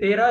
13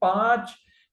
5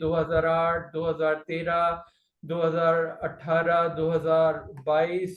2008, 2013, 2018, 2022।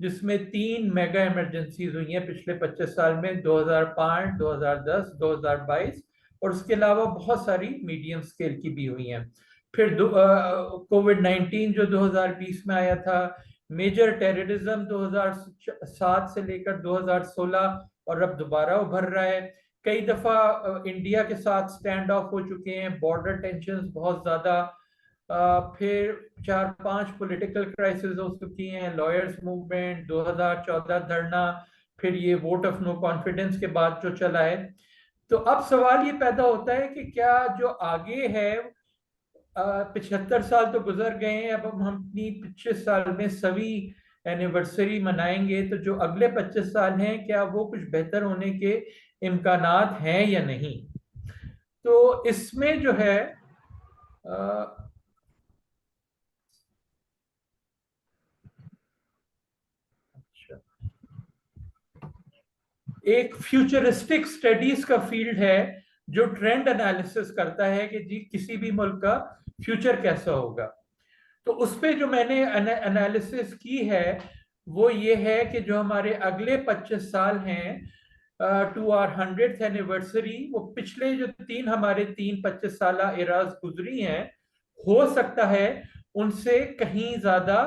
جس میں 3 mega emergencies ہوئی ہیں پچھلے 25 سال میں، 2005، 2010، 2022، اور اس کے علاوہ بہت ساری میڈیم سکیل کی بھی ہوئی ہیں۔ پھر کووڈ-19 جو 2020 میں آیا تھا، میجر ٹیررزم 2007 سے لے کر 2016، اور اب دوبارہ ابھر رہا ہے۔ کئی دفعہ انڈیا کے ساتھ سٹینڈ آف ہو چکے ہیں، بارڈر ٹینشنز بہت زیادہ، پھر 4-5 پولیٹیکل کرائسز ہو چکی ہیں، لائرز موومنٹ، 2014 دھرنا، پھر یہ ووٹ آف نو کانفیڈنس کے بعد جو چلا ہے۔ تو اب سوال یہ پیدا ہوتا ہے کہ کیا جو آگے ہے، 75 سال تو گزر گئے ہیں، اب ہم اپنی 25 سال میں 100ویں اینیورسری منائیں گے، تو جو اگلے 25 سال ہیں کیا وہ کچھ بہتر ہونے کے امکانات ہیں یا نہیں؟ تو اس میں جو ہے ایک فیوچرسٹک سٹڈیز کا فیلڈ ہے جو ٹرینڈ انالیسس کرتا ہے کہ جی کسی بھی ملک کا فیوچر کیسا ہوگا۔ تو اس پہ جو میں نے انالیسس کی ہے وہ یہ ہے کہ جو ہمارے اگلے 25 سال ہیں ٹو آر 100th اینیورسری، وہ پچھلے جو ہمارے 25 سالہ ایراز گزری ہیں، ہو سکتا ہے ان سے کہیں زیادہ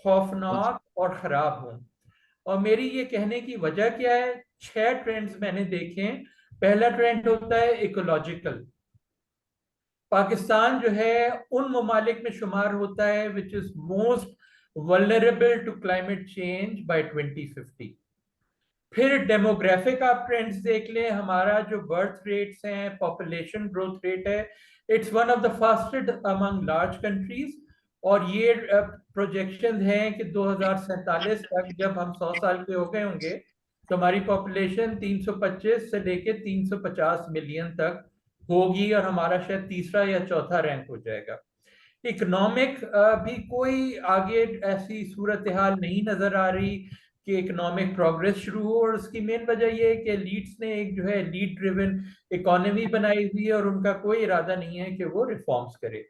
خوفناک اور خراب ہوں۔ اور میری یہ کہنے کی وجہ کیا ہے؟ 6 ٹرینڈز میں نے دیکھے۔ پہلا ٹرینڈ ہوتا ہے ایکولوجیکل۔ پاکستان جو ہے ان ممالک میں شمار ہوتا ہے which is most vulnerable to climate change by 2050۔ پھر ڈیموگرافک آپ ٹرینڈز دیکھ لیں، ہمارا جو برتھ ریٹس ہیں، پاپولیشن گروتھ ریٹ ہے، it's one of the fastest among large countries، اور یہ پروجیکشن ہیں کہ 2047 تک جب ہم 100 سال کے ہو گئے ہوں گے تو ہماری پاپولیشن 325 سے لے کے 350 ملین تک ہوگی، اور ہمارا شاید تیسرا یا چوتھا رینک ہو جائے گا۔ اکنامک بھی کوئی آگے ایسی صورتحال نہیں نظر آ رہی کہ اکنامک پروگریس شروع ہو، اور اس کی مین وجہ یہ ہے کہ لیڈس نے ایک جو ہے لیڈ ڈریون اکانومی بنائی ہوئی ہے، اور ان کا کوئی ارادہ نہیں ہے کہ وہ ریفارمز کرے۔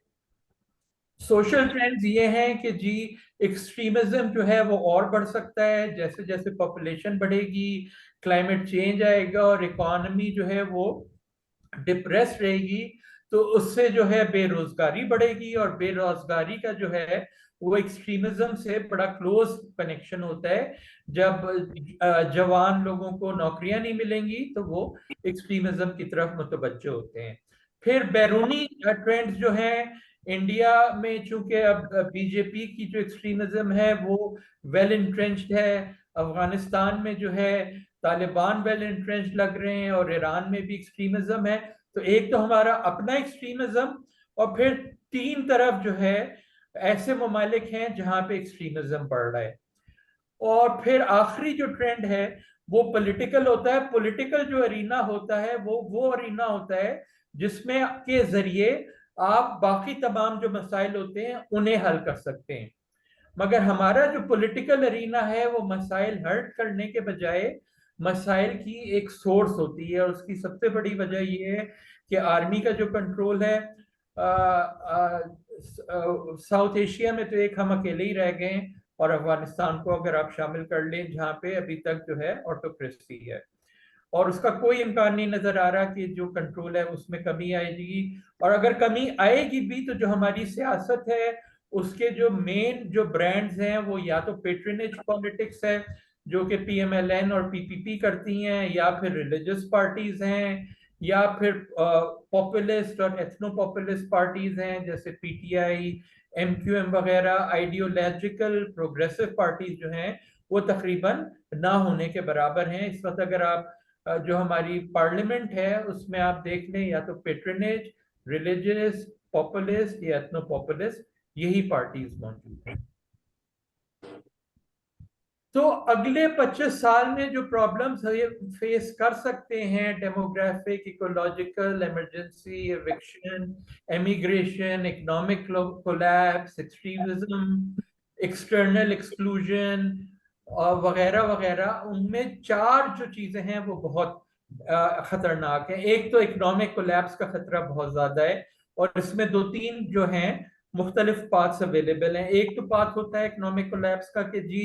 سوشل ٹرینڈز یہ ہیں کہ جی ایکسٹریمزم جو ہے وہ اور بڑھ سکتا ہے، جیسے جیسے پاپولیشن بڑھے گی، کلائمیٹ چینج آئے گا، اور اکانومی جو ہے وہ ڈپریس رہے گی، تو اس سے جو ہے بے روزگاری بڑھے گی، اور بے روزگاری کا جو ہے وہ ایکسٹریمزم سے بڑا کلوز کنیکشن ہوتا ہے۔ جب جوان لوگوں کو نوکریاں نہیں ملیں گی تو وہ ایکسٹریمزم کی طرف متوجہ ہوتے ہیں۔ پھر بیرونی ٹرینڈز جو ہیں، انڈیا میں چونکہ اب بی جے پی کی جو ایکسٹریمزم ہے وہ ویل انٹرینچڈ ہے، افغانستان میں جو ہے طالبان ویل انٹرینچڈ لگ رہے ہیں، اور ایران میں بھی ایکسٹریمزم ہے۔ تو ایک تو ہمارا اپنا ایکسٹریمزم، اور پھر 3 طرف جو ہے ایسے ممالک ہیں جہاں پہ ایکسٹریمزم بڑھ رہا ہے۔ اور پھر آخری جو ٹرینڈ ہے وہ پولیٹیکل ہوتا ہے۔ پولیٹیکل جو ارینا ہوتا ہے وہ ارینا ہوتا ہے جس میں کے ذریعے آپ باقی تمام جو مسائل ہوتے ہیں انہیں حل کر سکتے ہیں۔ مگر ہمارا جو پولیٹیکل ارینا ہے وہ مسائل حل کرنے کے بجائے مسائل کی ایک سورس ہوتی ہے، اور اس کی سب سے بڑی وجہ یہ ہے کہ آرمی کا جو کنٹرول ہے، ساؤتھ ایشیا میں تو ایک ہم اکیلے ہی رہ گئے ہیں، اور افغانستان کو اگر آپ شامل کر لیں جہاں پہ ابھی تک جو ہے آٹوکریسی ہے، اور اس کا کوئی امکان نہیں نظر آ رہا کہ جو کنٹرول ہے اس میں کمی آئے گی۔ اور اگر کمی آئے گی بھی تو جو ہماری سیاست ہے اس کے جو مین جو برانڈز ہیں وہ یا تو پیٹرنیج پالیٹکس ہے جو کہ پی ایم ایل این اور پی پی پی کرتی ہیں، یا پھر ریلیجس پارٹیز ہیں، یا پھر پاپولسٹ اور ایتھنو پاپولسٹ پارٹیز ہیں جیسے P T I, M Q M وغیرہ۔ آئیڈیولوجیکل پروگریسو پارٹیز جو ہیں وہ تقریباً نہ ہونے کے برابر ہیں اس وقت۔ اگر آپ جو ہماری پارلیمنٹ ہے اس میں آپ دیکھ لیں یا تو پیٹرنیج، ریلیجس، پاپولسٹ یا ایتھنو پاپولسٹ، یہی پارٹیز موجود ہیں۔ تو اگلے 25 سال میں جو پرابلمز فیس کر سکتے ہیں، demographic, ecological, emergency, eviction, immigration, economic collapse, extremism, external exclusion وغیرہ وغیرہ، ان میں 4 جو چیزیں ہیں وہ بہت خطرناک ہیں۔ ایک تو اکنامک کولیپس کا خطرہ بہت زیادہ ہے، اور اس میں 2-3 جو ہیں مختلف پاتھس اویلیبل ہیں۔ ایک تو پاتھ ہوتا ہے اکنامک کولیپس کا کہ جی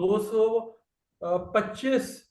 225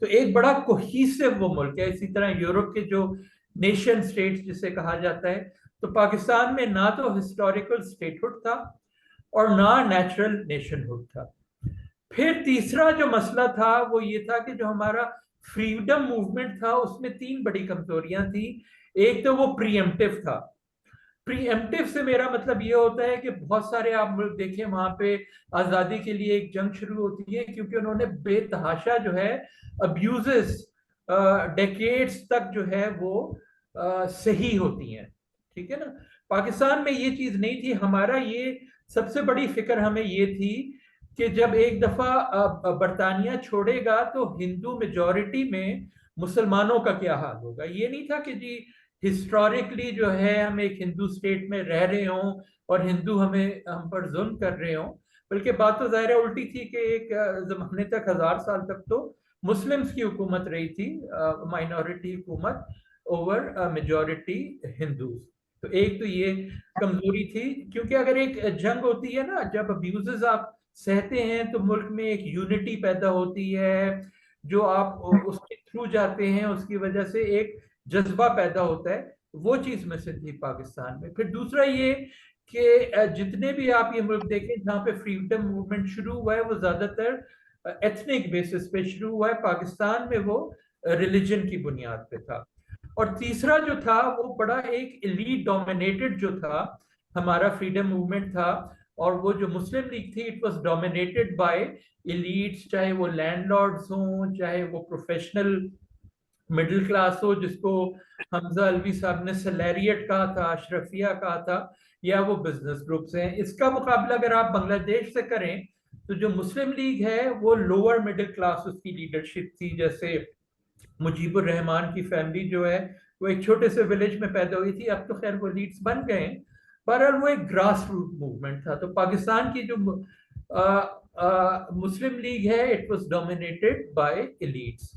تو ایک بڑا کوہیسو وہ ملک ہے. اسی طرح یورپ کے جو نیشن سٹیٹس جسے کہا جاتا ہے, تو پاکستان میں نہ تو ہسٹوریکل اسٹیٹ ہوڈ تھا اور نہ نیچرل نیشن ہوڈ تھا. پھر تیسرا جو مسئلہ تھا وہ یہ تھا کہ جو ہمارا فریڈم موومنٹ تھا اس میں 3 بڑی کمزوریاں تھیں. ایک تو وہ پری ایمپٹیو تھا. پری ایمپٹیو سے میرا مطلب یہ ہوتا ہے کہ بہت سارے آپ ملک دیکھیں وہاں پہ آزادی کے لیے ایک جنگ شروع ہوتی ہے کیونکہ انہوں نے بے تحاشا جو ہے ابیوزز ڈیکیڈز تک جو ہے وہ صحیح ہوتی ہیں. ٹھیک ہے نا. پاکستان میں یہ چیز نہیں تھی. ہمارا یہ سب سے بڑی فکر ہمیں یہ تھی کہ جب ایک دفعہ برطانیہ چھوڑے گا تو ہندو میجورٹی میں مسلمانوں کا کیا حال ہوگا. یہ نہیں تھا کہ جی ہسٹوریکلی جو ہے ہم ایک ہندو اسٹیٹ میں رہ رہے ہوں اور ہندو ہم پر ظلم کر رہے ہوں, بلکہ بات تو ظاہر الٹی تھی کہ ایک زمانے تک 1000 سال تک تو مسلمز کی حکومت رہی تھی, مائنورٹی حکومت اوور میجورٹی ہندوز. تو ایک تو یہ کمزوری تھی, کیونکہ اگر ایک جنگ ہوتی ہے نا, جب ابیوزز آپ سہتے ہیں تو ملک میں ایک یونٹی پیدا ہوتی ہے, جو آپ اس کے تھرو جاتے ہیں اس کی وجہ سے ایک جذبہ پیدا ہوتا ہے. وہ چیز میں سے تھی پاکستان میں. پھر دوسرا یہ کہ جتنے بھی آپ یہ ملک دیکھیں جہاں پہ فریڈم موومنٹ شروع ہوا ہے وہ زیادہ تر ایتھنک بیسس پہ شروع ہوا ہے. پاکستان میں وہ ریلیجن کی بنیاد پہ تھا. اور تیسرا جو تھا وہ بڑا ایک ایلیٹ ڈومینیٹڈ جو تھا ہمارا فریڈم موومنٹ تھا, اور وہ جو مسلم لیگ تھی it was dominated by elites, چاہے وہ لینڈ لارڈز ہوں, چاہے وہ پروفیشنل مڈل کلاس ہو جس کو حمزہ الوی صاحب نے سلیریٹ کہا تھا, اشرفیہ کہا تھا, یا وہ بزنس گروپس ہیں. اس کا مقابلہ اگر آپ بنگلہ دیش سے کریں تو جو مسلم لیگ ہے وہ لوور مڈل کلاس اس کی لیڈرشپ تھی. جیسے مجیب الرحمان کی فیملی جو ہے وہ ایک چھوٹے سے ولیج میں پیدا ہوئی تھی, اب تو خیر وہ لیڈز بن گئے ہیں, پر وہ ایک گراس روٹ موومنٹ تھا. تو پاکستان کی جو مسلم لیگ ہے it was dominated by elites.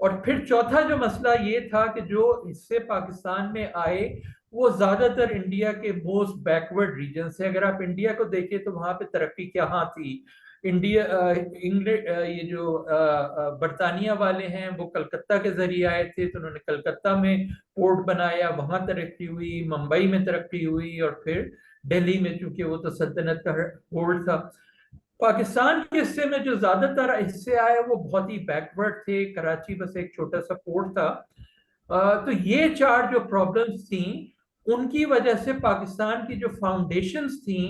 اور پھر چوتھا جو مسئلہ یہ تھا کہ جو حصے پاکستان میں آئے وہ زیادہ تر انڈیا کے موسٹ بیکورڈ ریجن سے. اگر آپ انڈیا کو دیکھیں تو وہاں پہ ترقی کہاں تھی. انڈیا انگلینڈ یہ جو برطانیہ والے ہیں وہ کلکتہ کے ذریعے آئے تھے, تو انہوں نے کلکتہ میں پورٹ بنایا, وہاں ترقی ہوئی, ممبئی میں ترقی ہوئی, اور پھر دہلی میں چونکہ وہ تو سلطنت کا پورٹ تھا. پاکستان کے حصے میں جو زیادہ تر حصے آئے وہ بہت ہی بیکورڈ تھے. کراچی بس ایک چھوٹا سا پورٹ تھا. تو یہ 4 جو پرابلمز تھیں ان کی وجہ سے پاکستان کی جو فاؤنڈیشنز تھیں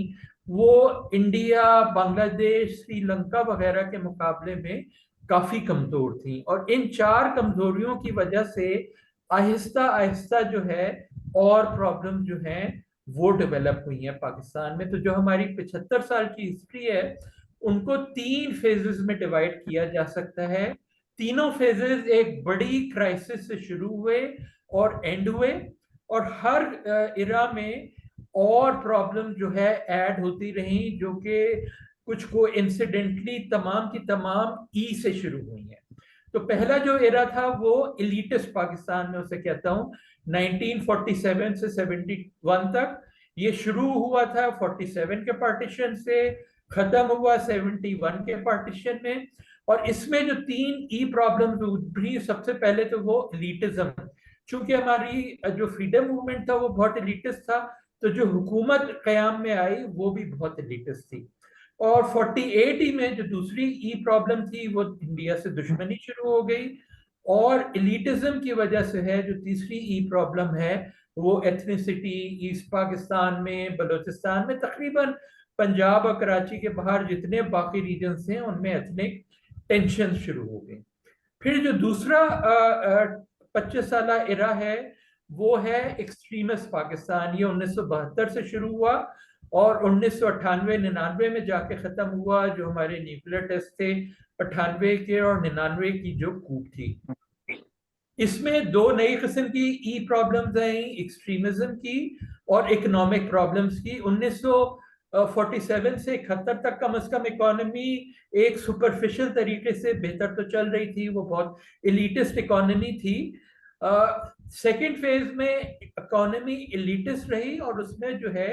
وہ انڈیا, بنگلہ دیش, سری لنکا وغیرہ کے مقابلے میں کافی کمزور تھیں. اور ان 4 کمزوریوں کی وجہ سے آہستہ آہستہ جو ہے اور پرابلم جو ہیں وہ ڈیولپ ہوئی ہیں پاکستان میں. تو جو ہماری 75 سال کی ہسٹری ہے ان کو 3 فیزز میں ڈیوائڈ کیا جا سکتا ہے. تینوں فیزز ایک بڑی کرائسس سے شروع ہوئے اور اینڈ ہوئے, اور ہر ایرا میں اور پرابلم جو ہے ایڈ ہوتی رہیں, جو کہ کچھ کو انسیڈنٹلی تمام کی تمام ای سے شروع ہوئی ہیں. تو پہلا جو ایرا تھا وہ ایلیٹس پاکستان میں اسے کہتا ہوں 1947 سے 71 تک. یہ شروع ہوا تھا 47 کے پارٹیشن سے, ختم ہوا 71 کے پارٹیشن میں. اور اس میں جو 3 ای پرابلمز ابھری, سب سے پہلے تو وہ ایلیٹزم. چونکہ ہماری جو فریڈم موومنٹ تھا وہ بہت ایلیٹس تھا, تو جو حکومت قیام میں آئی وہ بھی بہت ایلیٹس تھی. اور 48 میں جو دوسری ای پرابلم تھی وہ انڈیا سے دشمنی شروع ہو گئی, اور ایلیٹزم کی وجہ سے ہے جو تیسری ای پرابلم ہے وہ ایتھنیسٹی. ایسٹ پاکستان میں, بلوچستان میں, تقریباً پنجاب اور کراچی کے باہر جتنے باقی ریجنز ہیں ان میں ایتھنک ٹینشن شروع ہو گئی. پھر جو دوسرا 25 سالہ ایرا ہے وہ ہے ایکسٹریمسٹ پاکستان. یہ 1972 سے شروع ہوا اور 1998-99 میں جا کے ختم ہوا. جو ہمارے نیوکلیئر ٹیسٹ تھے 98 کے اور 99 کی جو کوپ تھی, اس میں 2 نئی قسم کی ای پرابلمز آئیں, ایکسٹریمزم کی اور اکنامک پرابلمز کی. 1947 سے 71 تک کم از کم اکانومی ایک سپرفیشل طریقے سے بہتر تو چل رہی تھی, وہ بہت ایلیٹسٹ اکانومی تھی. سیکنڈ فیز میں اکانومی ایلیٹسٹ رہی اور اس میں جو ہے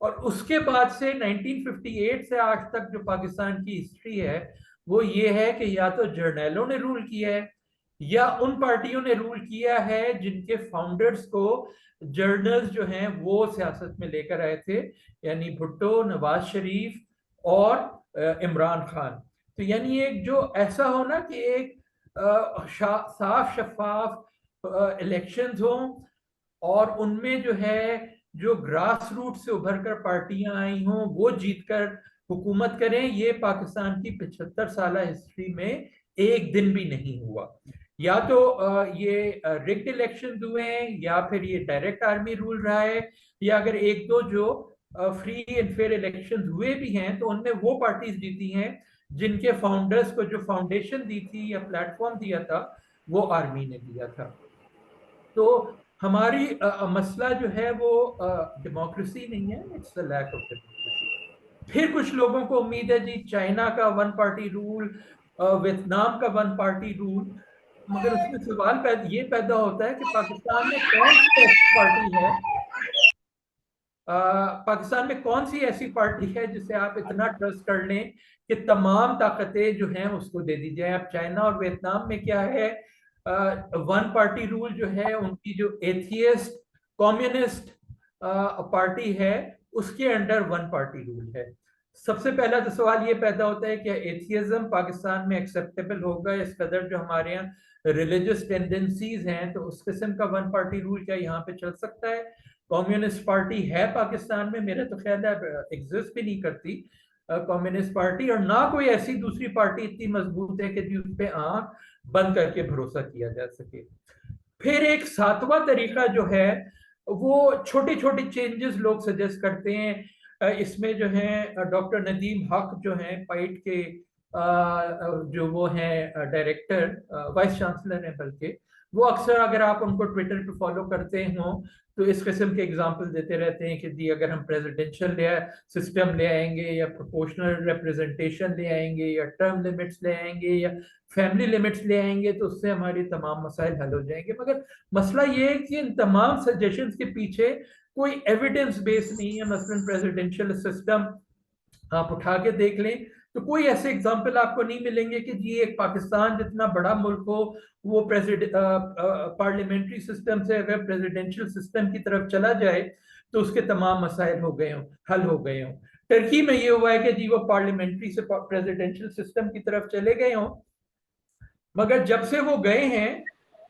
اور اس کے بعد سے 1958 سے آج تک جو پاکستان کی ہسٹری ہے وہ یہ ہے کہ یا تو جرنیلوں نے رول کیا ہے یا ان پارٹیوں نے رول کیا ہے جن کے فاؤنڈرز کو جرنلز جو ہیں وہ سیاست میں لے کر آئے تھے، یعنی بھٹو، نواز شریف اور عمران خان. تو یعنی ایک جو ایسا ہونا کہ ایک صاف شفاف الیکشنز ہوں اور ان میں جو ہے جو گراس روٹ سے ابھر کر پارٹیاں آئی ہوں وہ جیت کر حکومت کریں، یہ پاکستان کی 75 سالہ ہسٹری میں ایک دن بھی نہیں ہوا. یا تو یہ ریگڈ الیکشن ہوئے ہیں یا پھر یہ ڈائریکٹ آرمی رول رہا ہے، یا اگر ایک دو جو فری اینڈ فیئر الیکشن ہوئے بھی ہیں تو ان میں وہ پارٹیز جیتی ہیں جن کے فاؤنڈرز کو جو فاؤنڈیشن دی تھی یا پلیٹ فارم دیا تھا وہ آرمی نے دیا تھا. تو ہماری مسئلہ جو ہے وہ ڈیموکریسی نہیں ہے، it's the lack of democracy. پھر کچھ لوگوں کو امید ہے جی چائنا کا ون پارٹی رول، ویتنام کا ون پارٹی رول، مگر اس میں سوال یہ پیدا ہوتا ہے کہ پاکستان میں کون سی ایسی پارٹی ہے، پاکستان میں کون سی ایسی پارٹی ہے جسے آپ اتنا ٹرسٹ کر لیں کہ تمام طاقتیں جو ہیں اس کو دے دی جائیں. اب چائنا اور ویتنام میں کیا ہے، ون پارٹی رول جو ہے ان کی جو ایتھیسٹ کمیونسٹ پارٹی ہے اس کے انڈر ون پارٹی رول ہے. سب سے پہلا تو سوال یہ پیدا ہوتا ہے کہ ایتھیزم پاکستان میں ایکسیپٹیبل ہوگا اس قدر جو ہمارے یہاں ریلیجس ٹینڈنسیز ہیں، تو اس قسم کا ون پارٹی رول کیا یہاں پہ چل سکتا ہے؟ کمیونسٹ پارٹی ہے پاکستان میں، میرا تو خیال ہے ایگزسٹ بھی نہیں کرتی کمیونسٹ پارٹی، اور نہ کوئی ایسی دوسری پارٹی اتنی مضبوط ہے کہ جس پہ آنکھ بند کر کے بھروسہ کیا جا سکے. پھر ایک ساتواں طریقہ جو ہے وہ چھوٹی چھوٹی چینجز لوگ سجیسٹ کرتے ہیں. اس میں جو ہیں ڈاکٹر ندیم حق جو ہیں پائٹ کے جو وہ ہیں ڈائریکٹر، وائس چانسلر ہیں بلکہ، وہ اکثر اگر آپ ان کو ٹویٹر پہ فالو کرتے ہوں تو اس قسم کے اگزامپل دیتے رہتے ہیں کہ جی اگر ہم پریزیڈنشل سسٹم لے آئیں گے یا پروپورشنل ریپریزنٹیشن لے آئیں گے یا ٹرم لیمٹس لے آئیں گے یا فیملی لیمٹس لے آئیں گے تو اس سے ہماری تمام مسائل حل ہو جائیں گے. مگر مسئلہ یہ ہے کہ ان تمام سجیشنز کے پیچھے کوئی ایویڈنس بیس نہیں ہے. مثلا پریزیڈنشل سسٹم آپ اٹھا کے دیکھ لیں تو کوئی ایسے ایگزامپل آپ کو نہیں ملیں گے کہ جی ایک پاکستان جتنا بڑا ملک ہو وہ پارلیمنٹری سسٹم سے اگر پریزیڈنشل سسٹم کی طرف چلا جائے تو اس کے تمام مسائل ہو گئے ہوں، حل ہو گئے ہوں. ٹرکی میں یہ ہوا ہے کہ جی وہ پارلیمنٹری سے پریزیڈنشل سسٹم کی طرف چلے گئے ہوں، مگر جب سے وہ گئے ہیں،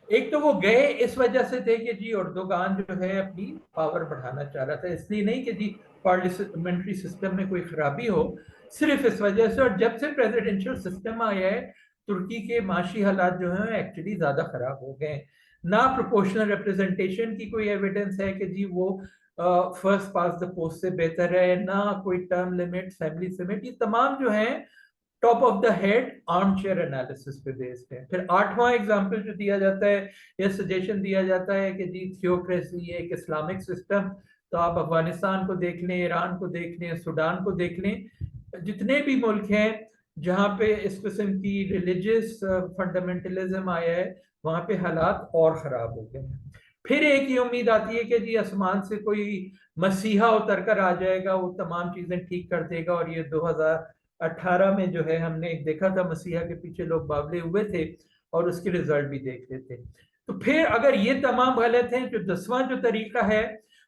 ایک تو وہ گئے اس وجہ سے تھے کہ جی اردوغان جو ہے اپنی پاور بڑھانا چاہ رہا تھا، اس لیے نہیں کہ جی پارلیمنٹری سسٹم میں کوئی خرابی ہو، صرف اس وجہ سے. اور جب سے پریزیڈنشل سسٹم آیا ہے ترکی کے معاشی حالات جو ہیں ایکچولی زیادہ خراب ہو گئے ہیں. نہ پروپورشنل ریپریزنٹیشن کی کوئی ایویڈنس ہے کہ جی وہ فرسٹ پاس دا پوسٹ سے بہتر ہے، نہ کوئی ٹرم لیمٹ، فیملی لیمٹ، یہ تمام جو ہیں top of the head arm chair analysis پہ بیسڈ ہے. پھر 8واں ایگزامپل جو دیا جاتا ہے یا سجیشن دیا جاتا ہے کہ جی تھیوکریسی ہے ایک اسلامک سسٹم، تو آپ افغانستان کو دیکھ لیں، ایران کو دیکھ لیں، سوڈان کو دیکھ لیں، جتنے بھی ملک ہیں جہاں پہ اس قسم کی ریلیجس فنڈامنٹلزم آیا ہے وہاں پہ حالات اور خراب ہو گئے ہیں. پھر ایک یہ امید آتی ہے کہ جی آسمان سے کوئی مسیحا اتر کر آ جائے گا، وہ تمام چیزیں ٹھیک کر دے گا، اور یہ 2018 میں جو ہے ہم نے ایک دیکھا تھا مسیحا کے پیچھے لوگ باولے ہوئے تھے اور اس کے رزلٹ بھی دیکھ لیتے. تو پھر اگر یہ تمام غلط ہیں، جو 10واں جو طریقہ ہے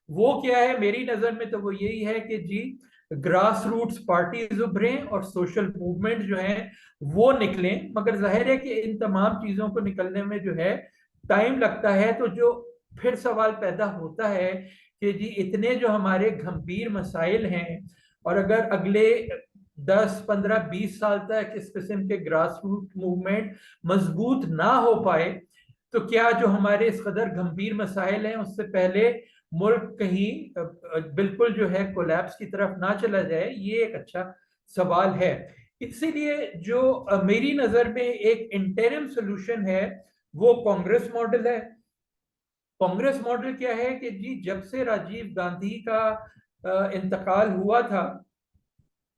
وہ کیا ہے میری نظر میں، تو وہ یہی ہے کہ جی گراس روٹس پارٹیز ابھریں اور سوشل موومنٹ جو ہیں وہ نکلیں. مگر ظاہر ہے کہ ان تمام چیزوں کو نکلنے میں جو ہے ٹائم لگتا ہے. تو جو پھر سوال پیدا ہوتا ہے کہ جی اتنے جو ہمارے گھمبیر مسائل ہیں، اور اگر اگلے 10 15 20 سال تک اس قسم کے گراس روٹ موومنٹ مضبوط نہ ہو پائے تو کیا جو ہمارے اس قدر گھمبیر مسائل ہیں اس سے پہلے ملک کہیں بالکل جو ہے کولیپس کی طرف نہ چلا جائے؟ یہ ایک اچھا سوال ہے. اسی لیے جو میری نظر میں ایک انٹرم سولوشن ہے وہ کانگریس ماڈل ہے. کانگریس ماڈل کیا ہے کہ جی جب سے راجیو گاندھی کا انتقال ہوا تھا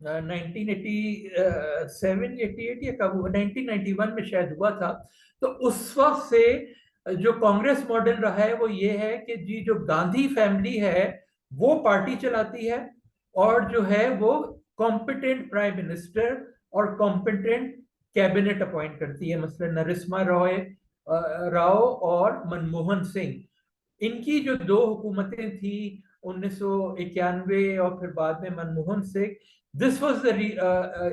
1987-88 یا کب 1991 میں شاید ہوا تھا، تو اس وقت سے جو کانگریس ماڈل رہا ہے وہ یہ ہے کہ جی جو گاندھی فیملی ہے وہ پارٹی چلاتی ہے اور جو ہے وہ کمپیٹنٹ پرائم منسٹر اور کمپیٹنٹ کیبنٹ اپوائنٹ کرتی ہے، مثلا نرسما راؤ اور منموہن سنگھ. ان کی جو دو حکومتیں تھیں 1991 اور پھر بعد میں Manmohan Singh, this was the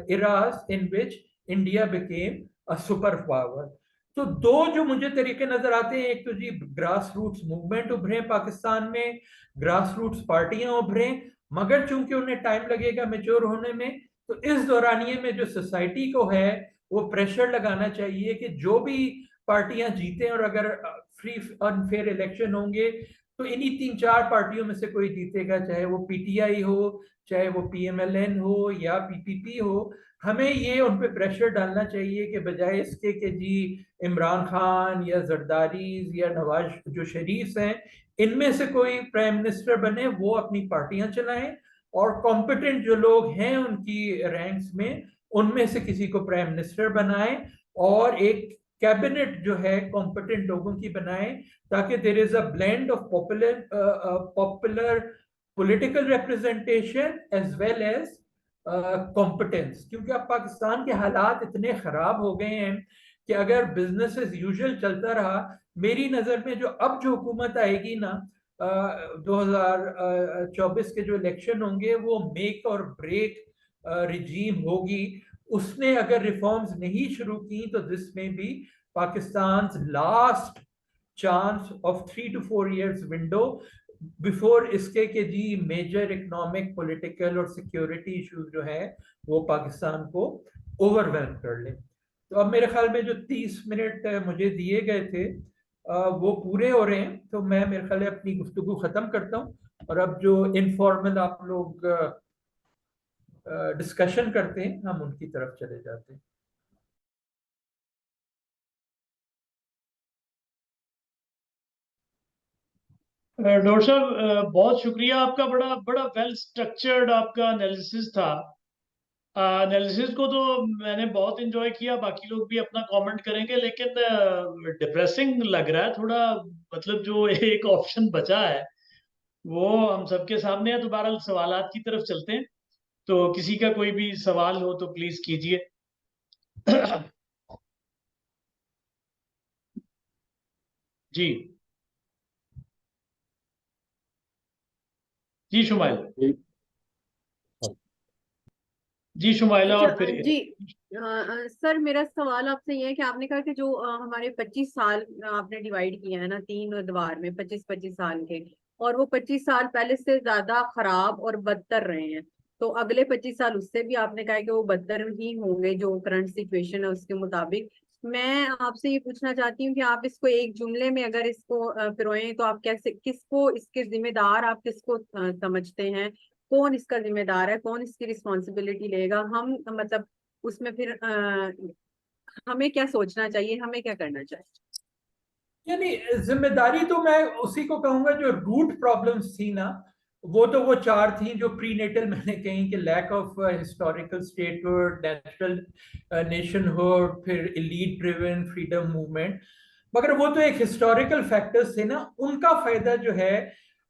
eras in which India became a super power. تو دو جو مجھے طریقے نظر آتے ہیں، ایک تو جی گراس روٹس موومنٹ ابھرے پاکستان میں، گراس روٹس پارٹیاں ابھریں، مگر چونکہ انہیں ٹائم لگے گا میچور ہونے میں، تو اس دورانیے میں جو سوسائٹی کو ہے وہ پریشر لگانا چاہیے کہ جو بھی پارٹیاں جیتیں، اور اگر فری انفیئر الیکشن ہوں گے تو انہی 3-4 پارٹیوں میں سے کوئی جیتے گا، چاہے وہ پی ٹی آئی ہو، چاہے وہ پی ایم ایل این ہو یا پی پی پی ہو. ہمیں یہ ان پہ پریشر ڈالنا چاہیے کہ بجائے اس کے کہ جی عمران خان یا زرداریز یا نواز جو شریف ہیں ان میں سے کوئی پرائم منسٹر بنے، وہ اپنی پارٹیاں چلائیں، اور کمپیٹنٹ جو لوگ ہیں ان کی رینکس میں ان میں سے کسی کو پرائم منسٹر بنائیں، اور ایک کیبنٹ جو ہے کمپیٹنٹ لوگوں کی بنائیں، تاکہ there is a blend of popular political representation as well as competence. کیونکہ اب پاکستان کے حالات اتنے خراب ہو گئے ہیں کہ اگر بزنس ایز یوزول چلتا رہا، میری نظر میں جو حکومت آئے گی نا 2024 کے جو الیکشن ہوں گے، وہ میک اور بریک رجیم ہوگی. اس نے اگر ریفارمز نہیں شروع کی تو دس میں بھی Pakistan's last chance of 3 to 4 years window before اس کے کہ جی میجر اکنامک پولیٹیکل اور سیکیورٹی ایشوز جو ہیں وہ پاکستان کو اوور ویلم کر لیں. تو اب میرے خیال میں جو 30 منٹ مجھے دیے گئے تھے وہ پورے ہو رہے ہیں، تو میں میرے خیال اپنی گفتگو ختم کرتا ہوں، اور اب جو انفارمل آپ لوگ ڈسکشن کرتے ہیں ہم ان کی طرف چلے جاتے ہیں. ڈاکٹر صاحب بہت شکریہ آپ کا، بڑا بڑا ویل اسٹرکچرڈ آپ کا انالیسس تھا. انالیسس کو تو میں نے بہت انجوائے کیا، باقی لوگ بھی اپنا کامنٹ کریں گے، لیکن ڈپریسنگ لگ رہا ہے تھوڑا. مطلب جو ایک آپشن بچا ہے وہ ہم سب کے سامنے ہے. دوبارہ سوالات کی طرف چلتے ہیں، تو کسی کا کوئی بھی سوال ہو تو پلیز کیجئے. جی جی شمائل، جی شمائلہ، اور پھر جی سر، میرا سوال آپ سے یہ ہے کہ آپ نے کہا کہ جو ہمارے 25 سال آپ نے ڈیوائیڈ کیا ہے نا 3 ادوار میں 25 سال کے، اور وہ 25 سال پہلے سے زیادہ خراب اور بدتر رہے ہیں، تو اگلے 25 سال اس سے بھی آپ نے کہا کہ وہ بدتر ہی ہوں گے جو کرنٹ سچویشن ہے اس کے مطابق. میں آپ سے یہ پوچھنا چاہتی ہوں کہ آپ اس کو ایک جملے میں اگر اس کو پروئیں تو آپ کیسے، کس کو اس کے ذمہ دار آپ کس کو سمجھتے ہیں؟ کون اس کا ذمہ دار ہے؟ کون اس کی رسپانسبلٹی لے گا؟ ہم مطلب اس میں پھر ہمیں کیا سوچنا چاہیے، ہمیں کیا کرنا چاہیے؟ یعنی ذمہ داری تو میں اسی کو کہوں گا جو روٹ پرابلمس تھی نا، وہ 4 تھیں جو پری نیٹل میں نے کہیں کہ lack of historical statehood, natural nationhood, پھر ایلیٹ ڈریون فریڈم موومنٹ. مگر وہ تو ایک ہسٹوریکل فیکٹرز تھے نا، ان کا فائدہ جو ہے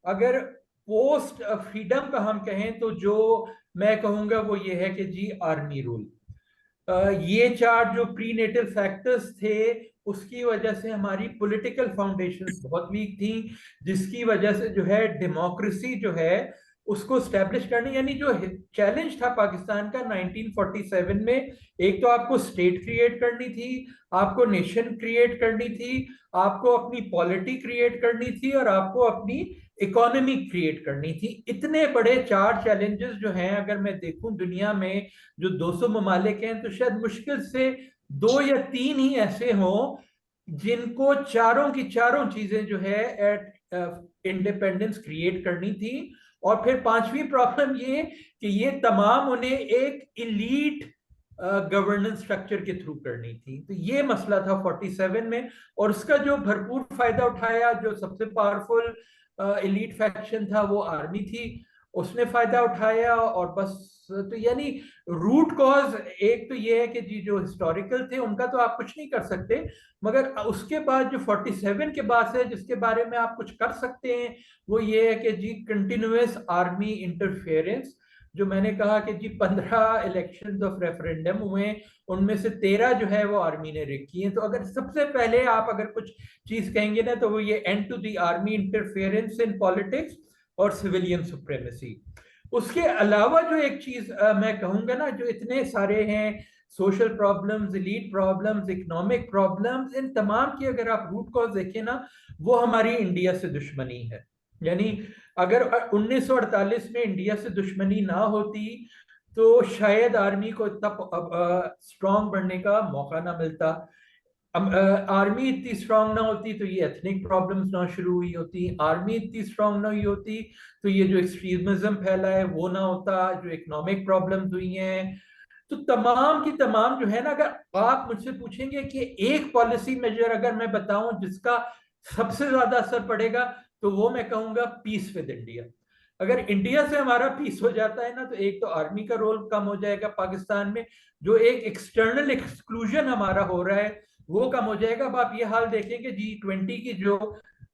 اگر پوسٹ فریڈم کا ہم کہیں تو جو میں کہوں گا وہ یہ ہے کہ جی آرمی رول. یہ 4 جو پری نیٹل فیکٹرز تھے اس کی وجہ سے ہماری پولیٹیکل فاؤنڈیشنز بہت ویک تھیں، جس کی وجہ سے جو ہے ڈیموکریسی جو ہے اس کو اسٹیبلش کرنے، یعنی جو چیلنج تھا پاکستان کا 1947 میں، ایک تو آپ کو اسٹیٹ کریٹ کرنی تھی، آپ کو نیشن کریٹ کرنی تھی، آپ کو اپنی پالیٹی کریٹ کرنی تھی، اور آپ کو اپنی اکانومی کریٹ کرنی تھی. اتنے بڑے 4 چیلنجز جو ہیں اگر میں دیکھوں دنیا میں جو 200 ممالک ہیں تو شاید مشکل سے 2 یا 3 ہی ایسے ہوں جن کو چاروں کی چاروں چیزیں جو ہے ایٹ انڈیپینڈنس کریٹ کرنی تھی. اور پھر 5ویں پرابلم یہ کہ یہ تمام انہیں ایک ایلیٹ گورننس سٹرکچر کے تھرو کرنی تھی. تو یہ مسئلہ تھا 47 میں، اور اس کا جو بھرپور فائدہ اٹھایا، جو سب سے پاورفل ایلیٹ فیکشن تھا وہ آرمی تھی، اس نے فائدہ اٹھایا. اور بس تو یعنی روٹ کاز ایک تو یہ ہے کہ جی جو ہسٹوریکل تھے ان کا تو آپ کچھ نہیں کر سکتے، مگر اس کے بعد جو 47 کے بعد سے جس کے بارے میں آپ کچھ کر سکتے ہیں وہ یہ ہے کہ جی کنٹینیوس آرمی انٹرفیئرنس. جو میں نے کہا کہ جی 15 الیکشنز آف ریفرینڈم ہوئے، ان میں سے 13 جو ہے وہ آرمی نے ریگ کی ہیں. تو اگر سب سے پہلے آپ اگر کچھ چیز کہیں گے نا تو وہ یہ end to the army interference in politics اور سویلین سپریمیسی. اس کے علاوہ جو ایک چیز میں کہوں گا نا، جو اتنے سارے ہیں social problems, elite problems, economic problems, ان تمام کی اگر آپ روٹ کاز دیکھیں نا، وہ ہماری انڈیا سے دشمنی ہے. یعنی اگر 1948 میں انڈیا سے دشمنی نہ ہوتی تو شاید آرمی کو اتنا اسٹرانگ بننے کا موقع نہ ملتا. آرمی اتنی اسٹرانگ نہ ہوتی تو یہ ایتھنک پرابلمز نہ شروع ہوئی ہوتی. آرمی اتنی اسٹرانگ نہ ہوئی ہوتی تو یہ جو ایکسٹریمزم پھیلا ہے وہ نہ ہوتا. جو اکنامک پرابلمز ہوئی ہیں، تو تمام کی تمام جو ہے نا، اگر آپ مجھ سے پوچھیں گے کہ ایک پالیسی میجر اگر میں بتاؤں جس کا سب سے زیادہ اثر پڑے گا، تو وہ میں کہوں گا پیس ود انڈیا. اگر انڈیا سے ہمارا پیس ہو جاتا ہے نا، تو ایک تو آرمی کا رول کم ہو جائے گا پاکستان میں، جو ایک ایکسٹرنل ایکسکلوژن ہمارا ہو رہا ہے وہ کم ہو جائے گا. اب آپ یہ حال دیکھیں کہ G20 کی جو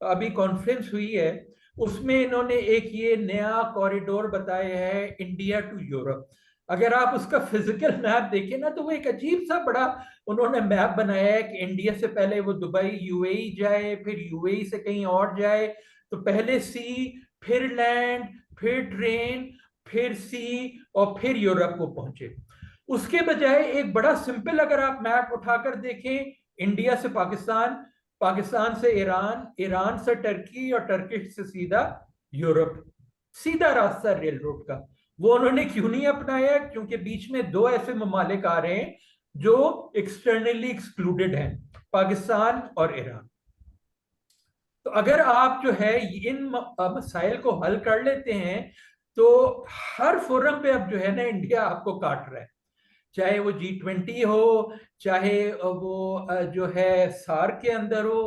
ابھی کانفرنس ہوئی ہے، اس میں انہوں نے ایک یہ نیا کوریڈور بتایا ہے انڈیا ٹو یورپ. اگر آپ اس کا فزیکل میپ دیکھیں نا، تو وہ ایک عجیب سا بڑا انہوں نے میپ بنایا ہے کہ انڈیا سے پہلے وہ دبئی UAE جائے، پھر UAE سے کہیں اور جائے، تو پہلے سی، پھر لینڈ، پھر ٹرین، پھر سی، اور پھر یورپ کو پہنچے. اس کے بجائے ایک بڑا سمپل اگر آپ میپ اٹھا کر دیکھیں، انڈیا سے پاکستان، پاکستان سے ایران، ایران سے ٹرکی، اور ٹرکی سے سیدھا یورپ، سیدھا راستہ ریل روڈ کا. وہ انہوں نے کیوں نہیں اپنایا؟ کیونکہ بیچ میں دو ایسے ممالک آ رہے ہیں جو ایکسٹرنلی ایکسکلوڈڈ ہیں، پاکستان اور ایران. تو اگر آپ جو ہے ان مسائل کو حل کر لیتے ہیں تو ہر فورم پہ اب جو ہے نا انڈیا آپ کو کاٹ رہا ہے، چاہے وہ G20 ہو، چاہے وہ جو ہے سارک کے اندر ہو.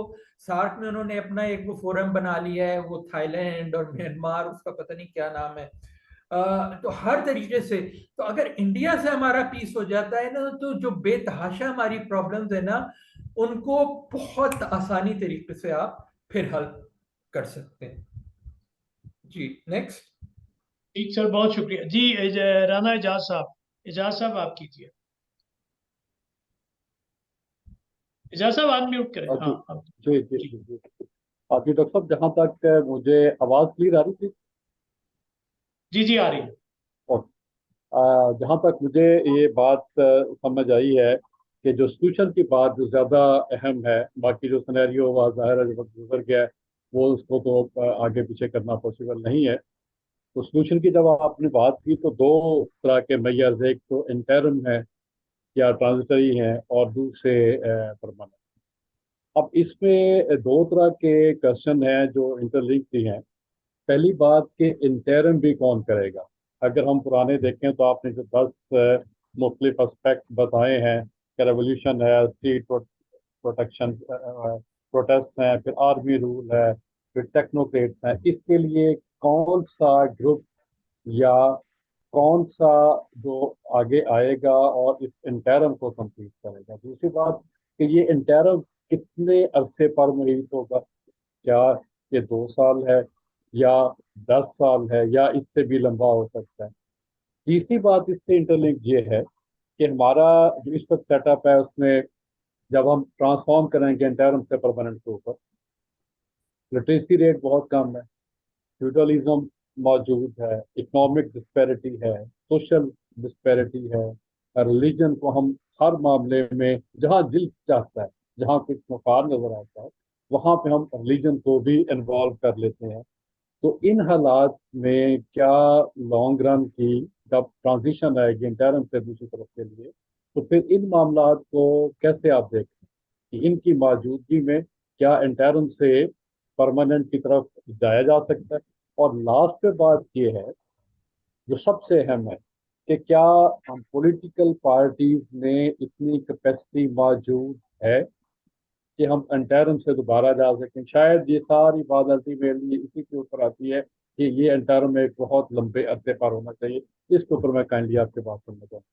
سارک میں انہوں نے اپنا ایک وہ فورم بنا لیا ہے، وہ تھائی لینڈ اور میانمار، اس کا پتہ نہیں کیا نام ہے. تو ہر طریقے سے، تو اگر انڈیا سے ہمارا پیس ہو جاتا ہے نا، تو جو بے تحاشا ہماری پرابلمز ہیں نا، ان کو بہت آسانی طریقے سے آپ پھر حل کر سکتے ہیں. جی نیکسٹ. ٹھیک سر، بہت شکریہ جی. رانا اعجاز صاحب آپ کیجیے. اعجاز صاحب آپ میوٹ کریں. ہاں جی جی جی جی. جی ڈاکٹر صاحب، جہاں تک مجھے آواز کلیئر آ رہی تھی؟ جی آ رہی ہے. جہاں تک مجھے یہ بات سمجھ آئی ہے کہ جو سولوشن کی بات جو زیادہ اہم ہے، باقی جو سینیریو ظاہر ہے جو گزر گیا ہے وہ اس کو تو آگے پیچھے کرنا پاسبل نہیں ہے. تو سولوشن کی جب آپ نے بات کی تو دو طرح کے میئرز، ایک تو انٹرم ہے یا ٹرانزٹری ہیں، اور دوسرے پرماننٹ. اب اس میں دو طرح کے کوشچن ہیں جو انٹرلنک بھی ہیں. پہلی بات کہ انٹرم بھی کون کرے گا؟ اگر ہم پرانے دیکھیں تو آپ نے جو 10 مختلف اسپیکٹ بتائے ہیں کہ ریولیوشن ہے، اسٹریٹ پروٹیکشن پروٹیسٹ ہیں، پھر آرمی رول ہے، پھر ٹیکنوکریٹس ہیں، اس کے لیے کون سا گروپ یا کون سا جو آگے آئے گا اور اس انٹرم کو کمپلیٹ کرے گا؟ دوسری بات کہ یہ انٹرم کتنے عرصے پر محیط ہوگا؟ کیا یہ 2 سال ہے یا 10 سال ہے یا اس سے بھی لمبا ہو سکتا ہے؟ تیسری بات اس سے انٹرلنک یہ ہے کہ ہمارا جو اس وقت سیٹ اپ ہے اس میں جب ہم ٹرانسفارم کریں گے انٹرم سے پرماننٹ کے اوپر، لٹریسی ریٹ بہت کم ہے، فیوڈلزم موجود ہے، اکنامک ڈسپیرٹی ہے، سوشل ڈسپیرٹی ہے، ریلیجن کو ہم ہر معاملے میں جہاں دل چاہتا ہے، جہاں کچھ مفاد نظر آتا ہے، وہاں پہ ہم ریلیجن کو بھی انوالو کر لیتے ہیں. تو ان حالات میں کیا لانگ رن کی جب ٹرانزیشن آئے گی انٹرم سے دوسری طرف کے لیے، تو پھر ان معاملات کو کیسے آپ دیکھیں کہ ان کی موجودگی میں کیا انٹرم سے پرماننٹ کی طرف جایا جا سکتا ہے؟ اور لاسٹ پہ بات یہ ہے جو سب سے اہم ہے کہ کیا ہم پولیٹیکل پارٹیز میں اتنی کیپیسٹی موجود ہے کہ ہم انٹرم سے دوبارہ جا سکیں؟ شاید یہ ساری بات الٹیمیٹلی اسی کے اوپر آتی ہے کہ یہ انٹرم ایک بہت لمبے عرصے پر ہونا چاہیے. اس کے اوپر میں کائنڈلی آپ کے بات سننا چاہوں گا.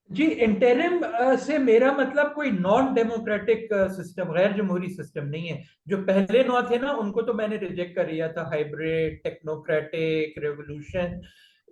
جی انٹرم سے میرا مطلب کوئی نان ڈیموکریٹک سسٹم، غیر جمہوری سسٹم نہیں ہے. جو پہلے 9 تھے نا ان کو تو میں نے ریجیکٹ کر دیا تھا، hybrid, technocratic, revolution.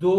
2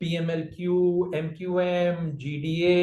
PMLQ, MQM, GDA,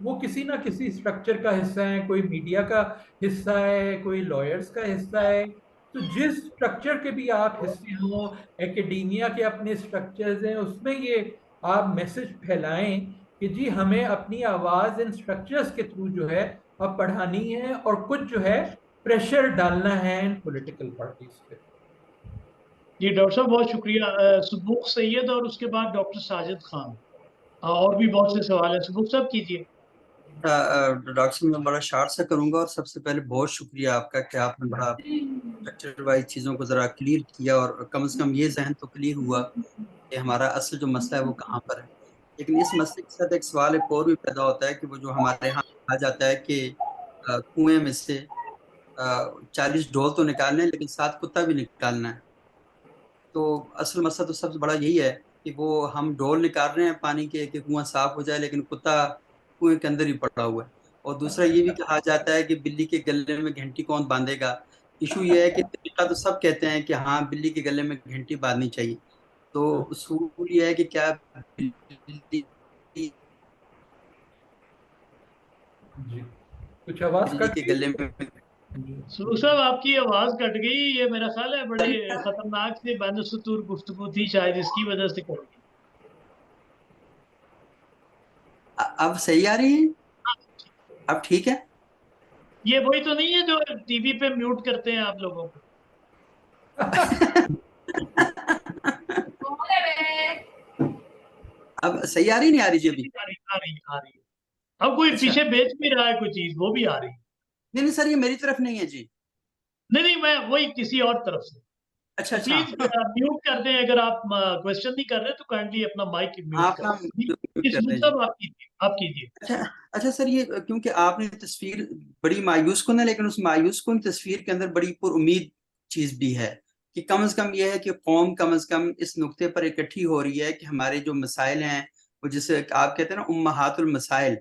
وہ کسی نہ کسی اسٹرکچر کا حصہ ہیں, کوئی میڈیا کا حصہ ہے, کوئی لائرز کا حصہ ہے. تو جس اسٹرکچر کے بھی آپ حصے ہوں, ایکیڈیمیا کے اپنے اسٹرکچرز ہیں, اس میں یہ آپ میسج پھیلائیں کہ جی ہمیں اپنی آواز ان اسٹرکچرز کے تھرو جو ہے اب بڑھانی ہے, اور کچھ جو ہے پریشر ڈالنا ہے ان پولیٹیکل پارٹیز پہ. جی ڈاکٹر صاحب بہت شکریہ. سبوق سید اور اس کے بعد ڈاکٹر ساجد خان. اور بھی بہت سے سوال ہیں, سبوق صاحب کیجیے. ڈاکٹر صاحب میں بڑا شارٹ سے کروں گا, اور سب سے پہلے بہت شکریہ آپ کا کہ آپ نے بڑا اسٹرکچر وائز چیزوں کو ذرا کلیئر کیا, اور کم از کم یہ ذہن تو کلیئر ہوا کہ ہمارا اصل جو مسئلہ ہے وہ کہاں پر ہے. لیکن اس مسئلے کے ساتھ ایک سوال ایک اور بھی پیدا ہوتا ہے کہ وہ جو ہمارے یہاں کہا جاتا ہے کہ کنویں میں سے 40 ڈول تو نکالنے ہیں لیکن 7 کتا بھی نکالنا ہے. تو اصل مسئلہ تو سب سے بڑا یہی ہے کہ وہ ہم ڈول نکال رہے ہیں پانی کے کہ کنواں صاف ہو جائے, لیکن کتا کنویں کے اندر ہی پڑا ہوا ہے. اور دوسرا یہ بھی کہا جاتا ہے کہ بلی کے گلے میں گھنٹی کون باندھے گا. ایشو یہ ہے کہ طریقہ تو سب کہتے ہیں کہ ہاں بلی کے گلے میں گھنٹی باندھنی چاہیے. تو اصول یہ ہے کہ کیا جی کچھ آواز بلی کٹ کے گئی. گلے میں سبوق صاحب آپ کی آواز کٹ گئی, یہ میرا خیال ہے بڑی خطرناک سی بین السطور گفتگو تھی, شاید اس کی وجہ سے کٹ گئی. اب صحیح آ رہی ہے, اب ٹھیک ہے. یہ وہی تو نہیں ہے جو ٹی وی پہ میوٹ کرتے ہیں آپ لوگوں کو؟ اب صحیح آ رہی نہیں آ رہی جی ابھی؟ آ رہی آ رہی. اب کوئی اچھا پیچھے بیچ بھی رہا ہے کوئی چیز, وہ بھی آ رہی. نہیں نہیں سر, یہ میری طرف نہیں ہے جی. نہیں میں وہی کسی اور طرف سے. اچھا تو اچھا, پلیز میوٹ کر دیں, اگر آپ کوشچن نہیں کر رہے تو کائنڈلی اپنا مائک میوٹ آپ کر نا دیں. میوٹ اس کر دیں جی. صاحب آپ کیجیے. اچھا اچھا سر, یہ کیونکہ آپ نے تصویر بڑی مایوس کن ہے, لیکن اس مایوس کن تصویر کے اندر بڑی پر امید چیز بھی ہے کہ کم از کم یہ ہے کہ قوم کم از کم اس نقطے پر اکٹھی ہو رہی ہے کہ ہمارے جو مسائل ہیں وہ جسے آپ کہتے ہیں نا امہات المسائل,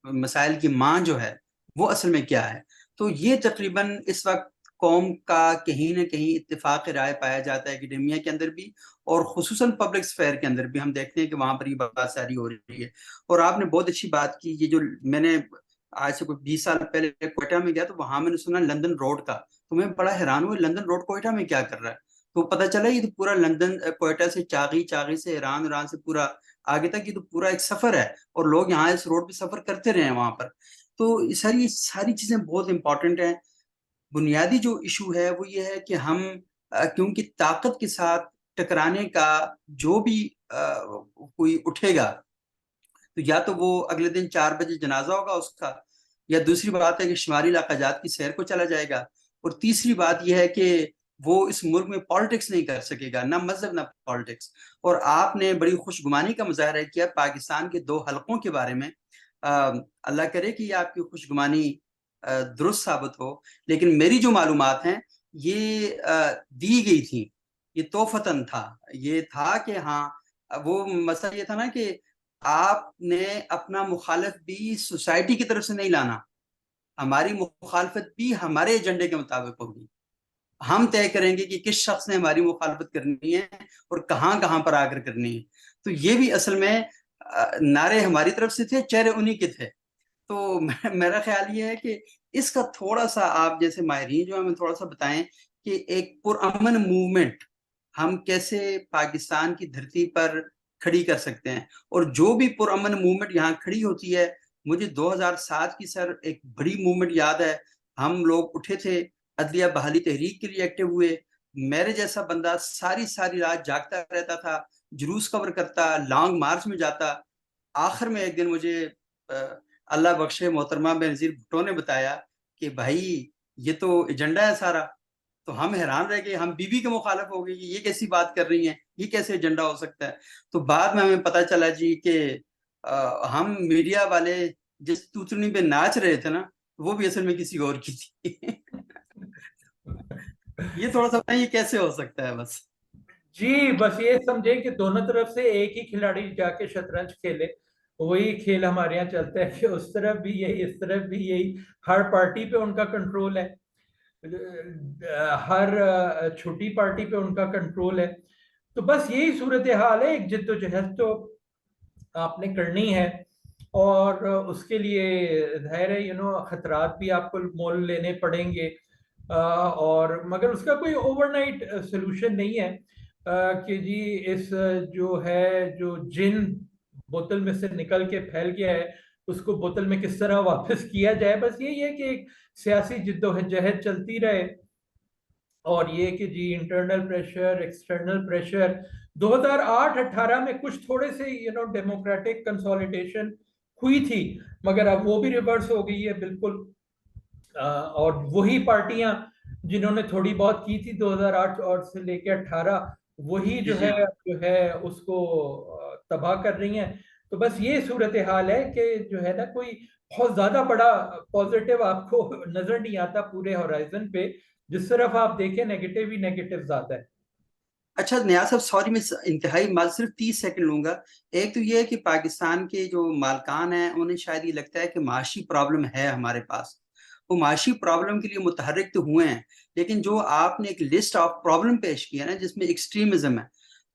مسائل کی ماں جو ہے وہ اصل میں کیا ہے. تو یہ تقریباً اس وقت قوم کا کہیں نہ کہیں اتفاق رائے پایا جاتا ہے اکیڈیمیا کے اندر بھی, اور خصوصاً پبلک سفیر کے اندر بھی ہم دیکھتے ہیں کہ وہاں پر یہ بات ساری ہو رہی ہے. اور آپ نے بہت اچھی بات کی, یہ جو میں نے آج سے کوئی 20 سال پہلے کوئٹہ میں گیا تو وہاں میں نے سنا لندن روڈ کا, تو میں بڑا حیران ہوا لندن روڈ کوئٹہ میں کیا کر رہا ہے. تو پتہ چلا یہ تو پورا لندن کوئٹہ سے چاغی, چاغی سے ایران, ایران سے پورا آگے تک یہ تو پورا ایک سفر ہے, اور لوگ یہاں اس روڈ پہ سفر کرتے رہے ہیں وہاں پر. تو یہ ساری چیزیں بہت امپورٹنٹ ہیں. بنیادی جو ایشو ہے وہ یہ ہے کہ ہم کیونکہ طاقت کے ساتھ ٹکرانے کا جو بھی کوئی اٹھے گا تو یا تو وہ اگلے دن 4 بجے جنازہ ہوگا اس کا, یا دوسری بات ہے کہ شمالی علاقہ جات کی سیر کو چلا جائے گا, اور تیسری بات یہ ہے کہ وہ اس ملک میں پالیٹکس نہیں کر سکے گا, نہ مذہب نہ پالیٹکس. اور آپ نے بڑی خوش گمانی کا مظاہرہ کیا پاکستان کے 2 حلقوں کے بارے میں. اللہ کرے کہ یہ آپ کی خوش گمانی درست ثابت ہو, لیکن میری جو معلومات ہیں یہ دی گئی تھی, یہ توفتاً تھا. یہ تھا کہ ہاں وہ مسئلہ یہ تھا نا کہ آپ نے اپنا مخالف بھی سوسائٹی کی طرف سے نہیں لانا, ہماری مخالفت بھی ہمارے ایجنڈے کے مطابق ہوگی. ہم طے کریں گے کہ کس شخص نے ہماری مخالفت کرنی ہے اور کہاں کہاں پر آ کر کرنی ہے. تو یہ بھی اصل میں نعرے ہماری طرف سے تھے, چہرے انہی کے تھے. تو میرا خیال یہ ہے کہ اس کا تھوڑا سا آپ جیسے ماہرین جو ہمیں تھوڑا سا بتائیں کہ ایک پرامن موومنٹ ہم کیسے پاکستان کی دھرتی پر کھڑی کر سکتے ہیں. اور جو بھی پرامن موومنٹ یہاں کھڑی ہوتی ہے, مجھے 2007 کی سر ایک بڑی موومنٹ یاد ہے, ہم لوگ اٹھے تھے عدلیہ بحالی تحریک کے لیے ایکٹیو ہوئے. میرے جیسا بندہ ساری رات جاگتا رہتا تھا, جلوس کور کرتا, لانگ مارچ میں جاتا. آخر میں ایک دن مجھے اللہ بخشے محترمہ بینظیر بھٹو نے بتایا کہ بھائی یہ تو ایجنڈا ہے سارا. تو ہم حیران رہ گئے, ہم بی بی کے مخالف ہو گئے کہ یہ کیسی بات کر رہی ہیں, یہ کیسے ایجنڈا ہو سکتا ہے. تو بعد میں ہمیں پتہ چلا جی کہ ہم میڈیا والے جس توتنی پہ ناچ رہے تھے نا وہ بھی اصل میں کسی اور کی تھی. یہ تھوڑا سا یہ کیسے ہو سکتا ہے. بس جی بس یہ سمجھیں کہ دونوں طرف سے ایک ہی کھلاڑی جا کے شطرنج کھیلے, وہی کھیل ہمارے یہاں چلتا ہے کہ اس طرف بھی یہی اس طرف بھی یہی, ہر پارٹی پہ ان کا کنٹرول ہے, ہر چھوٹی پارٹی پہ ان کا کنٹرول ہے. تو بس یہی صورتحال ہے. ایک جد و جہد تو آپ نے کرنی ہے, اور اس کے لیے ظاہر ہے خطرات بھی آپ کو مول لینے پڑیں گے، اور مگر اس کا کوئی اوور نائٹ سولوشن نہیں ہے کہ جی اس جو جن بوتل میں سے نکل کے پھیل گیا ہے اس کو بوتل میں کس طرح واپس کیا جائے. بس یہی ہے کہ ایک سیاسی جدوجہد چلتی رہے، اور یہ کہ جی انٹرنل پریشر ایکسٹرنل پریشر. 2008-18 میں کچھ تھوڑے سے ڈیموکریٹک کنسولیڈیشن ہوئی تھی، مگر اب وہ بھی ریورس ہو گئی ہے بالکل. اور وہی پارٹیاں جنہوں نے تھوڑی بہت کی تھی 2008 اور سے لے کے 18، وہی جو ہے اس کو تباہ کر رہی ہیں. تو بس یہ صورتحال ہے کہ جو ہے نا کوئی بہت زیادہ بڑا پازیٹیو آپ کو نظر نہیں آتا پورے ہورائزن پہ. جس طرف آپ دیکھیں نیگیٹو ہی نیگیٹو زیادہ ہے. اچھا نیاز صاحب سوری میں انتہائی صرف 30 سیکنڈ لوں گا. ایک تو یہ ہے کہ پاکستان کے جو مالکان ہیں انہیں شاید یہ لگتا ہے کہ معاشی پرابلم ہے ہمارے پاس، وہ معاشی پرابلم کے لیے متحرک تو ہوئے ہیں، لیکن جو آپ نے ایک لسٹ آف پرابلم پیش کیا نا جس میں ایکسٹریمزم ہے،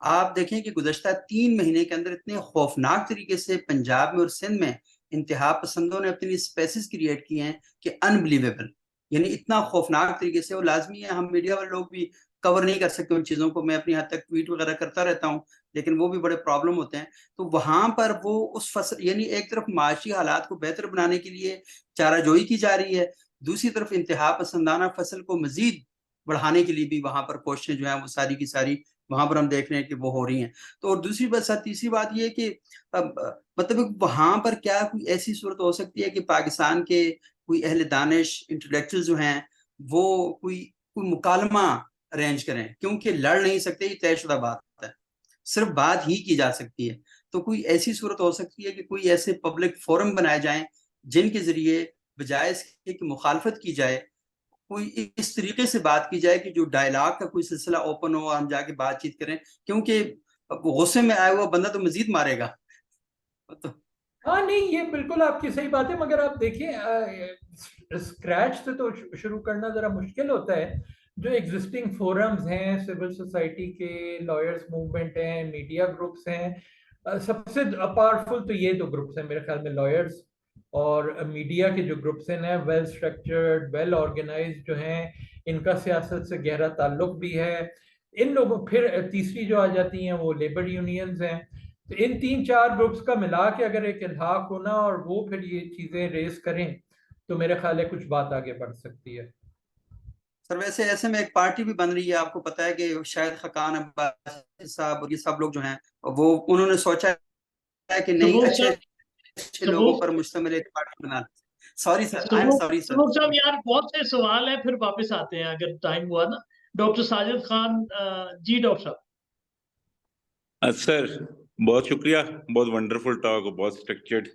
آپ دیکھیں کہ گزشتہ 3 مہینے کے اندر اتنے خوفناک طریقے سے پنجاب میں اور سندھ میں انتہا پسندوں نے اپنے لیے اسپیسز کریٹ کیے ہیں کہ انبلیویبل، یعنی اتنا خوفناک طریقے سے. وہ لازمی ہے ہم میڈیا والے لوگ بھی کور نہیں کر سکتے ان چیزوں کو، میں اپنی حد تک ٹویٹ وغیرہ کرتا رہتا ہوں، لیکن وہ بھی بڑے پرابلم ہوتے ہیں. تو وہاں پر وہ اس فصل یعنی ایک طرف معاشی حالات کو بہتر بنانے کے لیے چارہ جوئی کی جا رہی ہے، دوسری طرف انتہا پسندانہ فصل کو مزید بڑھانے کے لیے بھی وہاں پر کوششیں جو ہیں وہ ساری کی ساری وہاں پر ہم دیکھ رہے ہیں کہ وہ ہو رہی ہیں. تو اور دوسری بات تیسری بات یہ ہے کہ مطلب وہاں پر کیا کوئی ایسی صورت ہو سکتی ہے کہ پاکستان کے کوئی اہل دانش انٹلیکچوئل جو ہیں وہ کوئی مکالمہ ارینج کریں، کیونکہ لڑ نہیں سکتے، یہ طے شدہ بات ہے، صرف بات ہی کی جا سکتی ہے. تو کوئی ایسی صورت ہو سکتی ہے کہ کوئی ایسے پبلک فورم بنائے جائیں جن کے ذریعے بجائے اس کے کہ مخالفت کی جائے کوئی اس طریقے سے بات کی جائے کہ جو ڈائلاگ کا کوئی سلسلہ اوپن ہو اور ہم جا کے بات چیت کریں، کیونکہ غصے میں آیا ہوا بندہ تو مزید مارے گا. ہاں نہیں یہ بالکل آپ کی صحیح بات ہے، مگر آپ دیکھیں اسکریچ سے تو شروع کرنا ذرا مشکل ہوتا ہے. جو ایگزسٹنگ فورمز ہیں سول سوسائٹی کے، لائرز موومنٹ ہیں، میڈیا گروپس ہیں، سب سے پاورفل تو یہ 2 گروپس ہیں میرے خیال میں، لائرز اور میڈیا کے جو گروپس ہیں ویل اسٹرکچرڈ ویل آرگنائزڈ جو ہیں، ان کا سیاست سے گہرا تعلق بھی ہے. ان لوگوں پھر تیسری جو آ جاتی ہیں وہ لیبر یونینز ہیں. تو ان 3-4 گروپس کا ملا کے اگر ایک الحاق ہونا اور وہ پھر یہ چیزیں ریز کریں تو میرے خیال ہے کچھ بات آگے بڑھ سکتی ہے. سر ویسے ایسے میں ایک پارٹی بھی بن رہی ہے، آپ کو پتا ہے کہ شاید خاقان عباسی صاحب اور یہ سب لوگ جو ہیں وہ انہوں نے سوچا ہے کہ نہیں اچھے لوگوں پر مشتمل ایک پارٹی بنا. Sorry sir, I am sorry sir. صاحب یار بہت سے سوال ہیں، پھر واپس آتے ہیں اگر ٹائم ہوا نا. ڈاکٹر ساجد خان جی ڈاکٹر صاحب. سر بہت شکریہ، بہت ونڈرفل ٹاک، بہت اسٹرکچرڈ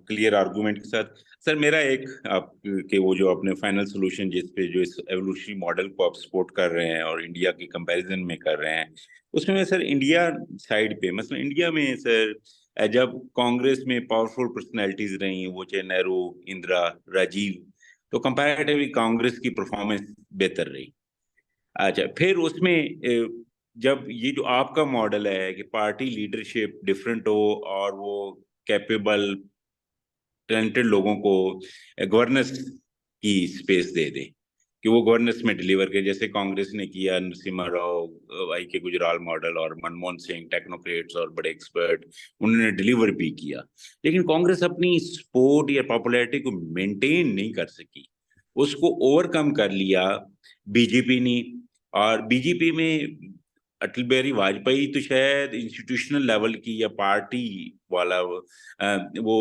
کلیئر آرگومنٹ کے ساتھ. سر میرا ایک آپ کے وہ جو اپنے فائنل سولوشن جس پہ جو اس ایوولوشنری ماڈل کو آپ سپورٹ کر رہے ہیں اور انڈیا کی کمپیریزن میں کر رہے ہیں، اس میں سر انڈیا سائڈ پہ مثلا انڈیا میں سر جب کانگریس میں پاورفل پرسنالٹیز رہیں، وہ چاہے نہرو، اندرا، راجیو، تو کمپیریٹیولی کانگریس کی پرفارمنس بہتر رہی. اچھا پھر اس میں جب یہ جو آپ کا ماڈل ہے کہ پارٹی لیڈرشپ ڈفرینٹ ہو اور وہ کیپیبل ٹیلنٹڈ لوگوں کو گورننس کی اسپیس دے دے کہ وہ گورننس میں ڈیلیور کرے، جیسے کانگریس نے کیا، نرسمہا راؤ، آئی کے گجرال ماڈل اور منموہن سنگھ، ٹیکنوکریٹس اور بڑے ایکسپرٹ، انہوں نے ڈیلیور بھی کیا. لیکن کانگریس اپنی سپورٹ یا پاپولیرٹی کو مینٹین نہیں کر سکی، اس کو اوور کم کر لیا بی جے پی نے. اور بی جے پی میں اٹل بہاری واجپئی تو شاید انسٹیٹیوشنل لیول کی یا پارٹی والا وہ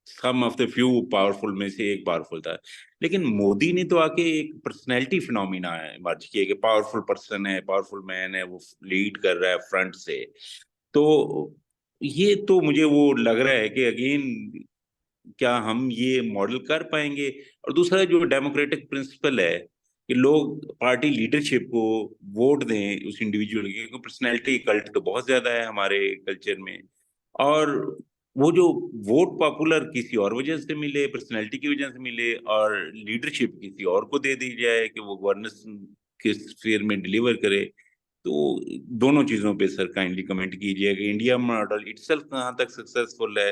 سم آف دا فیو پاورفل میں سے ایک پاورفل تھا. لیکن مودی نے تو آ کے ایک پرسنالٹی فینومینا ایمرج کیا کہ پاورفل پرسن ہے، پاورفل مین ہے، وہ لیڈ کر رہا ہے فرنٹ سے. تو یہ تو مجھے وہ لگ رہا ہے کہ اگین کیا ہم یہ ماڈل کر پائیں گے. اور دوسرا جو ڈیموکریٹک پرنسپل ہے کہ لوگ پارٹی لیڈرشپ کو ووٹ دیں اس انڈیویجول کی، کیونکہ پرسنالٹی کلٹ تو بہت زیادہ ہے ہمارے کلچر میں، اور وہ جو ووٹ پاپولر کسی اور وجہ سے ملے، پرسنالٹی کی وجہ سے ملے، اور لیڈرشپ کسی اور کو دے دی جائے کہ وہ گورننس کے اسفیئر میں ڈیلیور کرے. تو دونوں چیزوں پہ سر کائنڈلی کمنٹ کیجیے کہ انڈیا ماڈل اٹ سیلف کہاں تک سکسیسفل ہے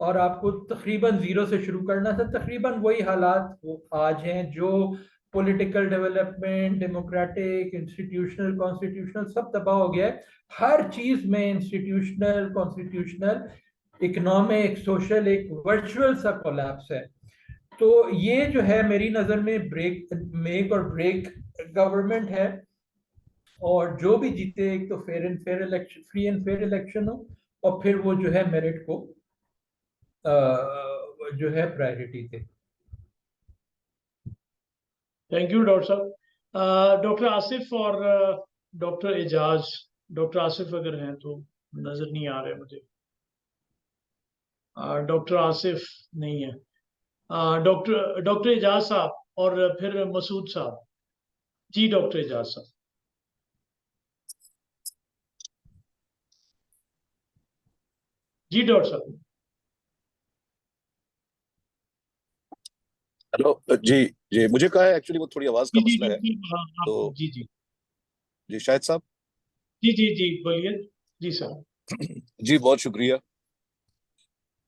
اور آپ کو تقریباً زیرو سے شروع کرنا تھا. تقریباً وہی حالات آج ہیں جو political development, democratic, institutional, constitutional سب تباہ ہو گیا ہے. ہر چیز میں انسٹیٹیوشنل, کانسٹیٹیوشنل, اکنامک, سوشل ایک ورچوئل سا کولیپس ہے. تو یہ جو ہے میری نظر میں میک اور بریک گورنمنٹ ہے. اور جو بھی جیتے ایک تو فری اینڈ فیئر الیکشن ہو, اور پھر وہ جو ہے میرٹ کو جو ہے priority they. Thank you doctor صاحب. ڈاکٹر آصف اور ڈاکٹر اعجاز. ڈاکٹر آصف اگر ہیں تو نظر نہیں آ رہے مجھے. ڈاکٹر آصف نہیں ہے. ڈاکٹر اعجاز صاحب اور پھر مسعود صاحب. جی ڈاکٹر اعجاز صاحب. جی ڈاکٹر صاحب. ہلو جی مجھے کہا ہے ایکچولی وہ تھوڑی آواز کا مسئلہ ہے تو جی جی جی شاہد صاحب. جی بولیے. جی سر. جی بہت شکریہ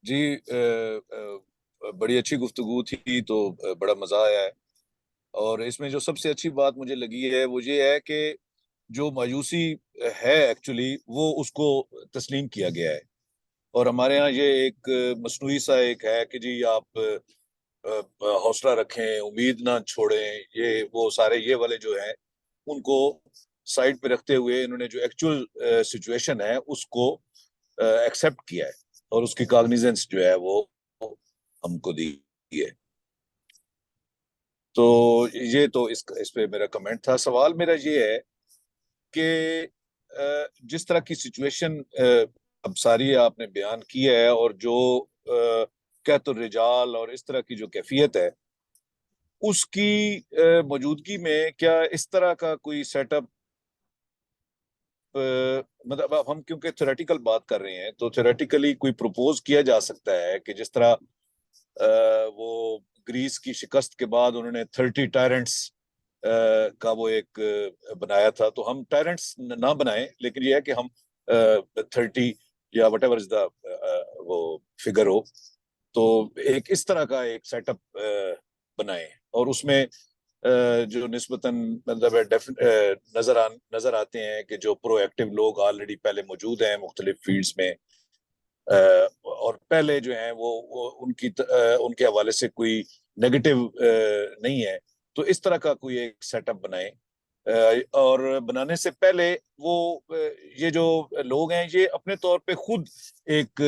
جی. بڑی اچھی گفتگو تھی تو بڑا مزہ آیا ہے. اور اس میں جو سب سے اچھی بات مجھے لگی ہے وہ یہ ہے کہ جو مایوسی ہے ایکچولی وہ اس کو تسلیم کیا گیا ہے. اور ہمارے ہاں یہ ایک مصنوعی سا ایک ہے کہ جی آپ حوصلہ رکھیں, امید نہ چھوڑیں. یہ وہ سارے یہ والے جو ہیں ان کو سائڈ پہ رکھتے ہوئے انہوں نے جو ایکچوئل سچویشن ہے اس کو ایکسیپٹ کیا ہے اور اس کی کاگنیزنس جو ہے وہ ہم کو دی ہے. تو یہ تو اس پہ میرا کمنٹ تھا. سوال میرا یہ ہے کہ جس طرح کی سچویشن اب ساری آپ نے بیان کی ہے اور جو کہت الرجال اور اس طرح کی جو کیفیت ہے اس کی موجودگی میں کیا اس طرح کا کوئی سیٹ اپ, مطلب اب ہم کیونکہ تھیوریٹیکل بات کر رہے ہیں تو تھیوریٹیکلی کوئی پروپوز کیا جا سکتا ہے کہ جس طرح وہ گریس کی شکست کے بعد انہوں نے 30 ٹائرنٹس کا وہ ایک بنایا تھا, تو ہم ٹائرنٹس نہ بنائیں لیکن یہ ہے کہ ہم 30 یا وٹ ایور از دا وہ فگر ہو, تو ایک اس طرح کا ایک سیٹ اپ بنائیں اور اس میں جو نسبتاً مطلب نظر آتے ہیں کہ جو پرو ایکٹیو لوگ آلریڈی پہلے موجود ہیں مختلف فیلڈز میں اور پہلے جو ہیں وہ ان کے حوالے سے کوئی نیگیٹو نہیں ہے, تو اس طرح کا کوئی ایک سیٹ اپ بنائیں. اور بنانے سے پہلے وہ یہ جو لوگ ہیں یہ اپنے طور پہ خود ایک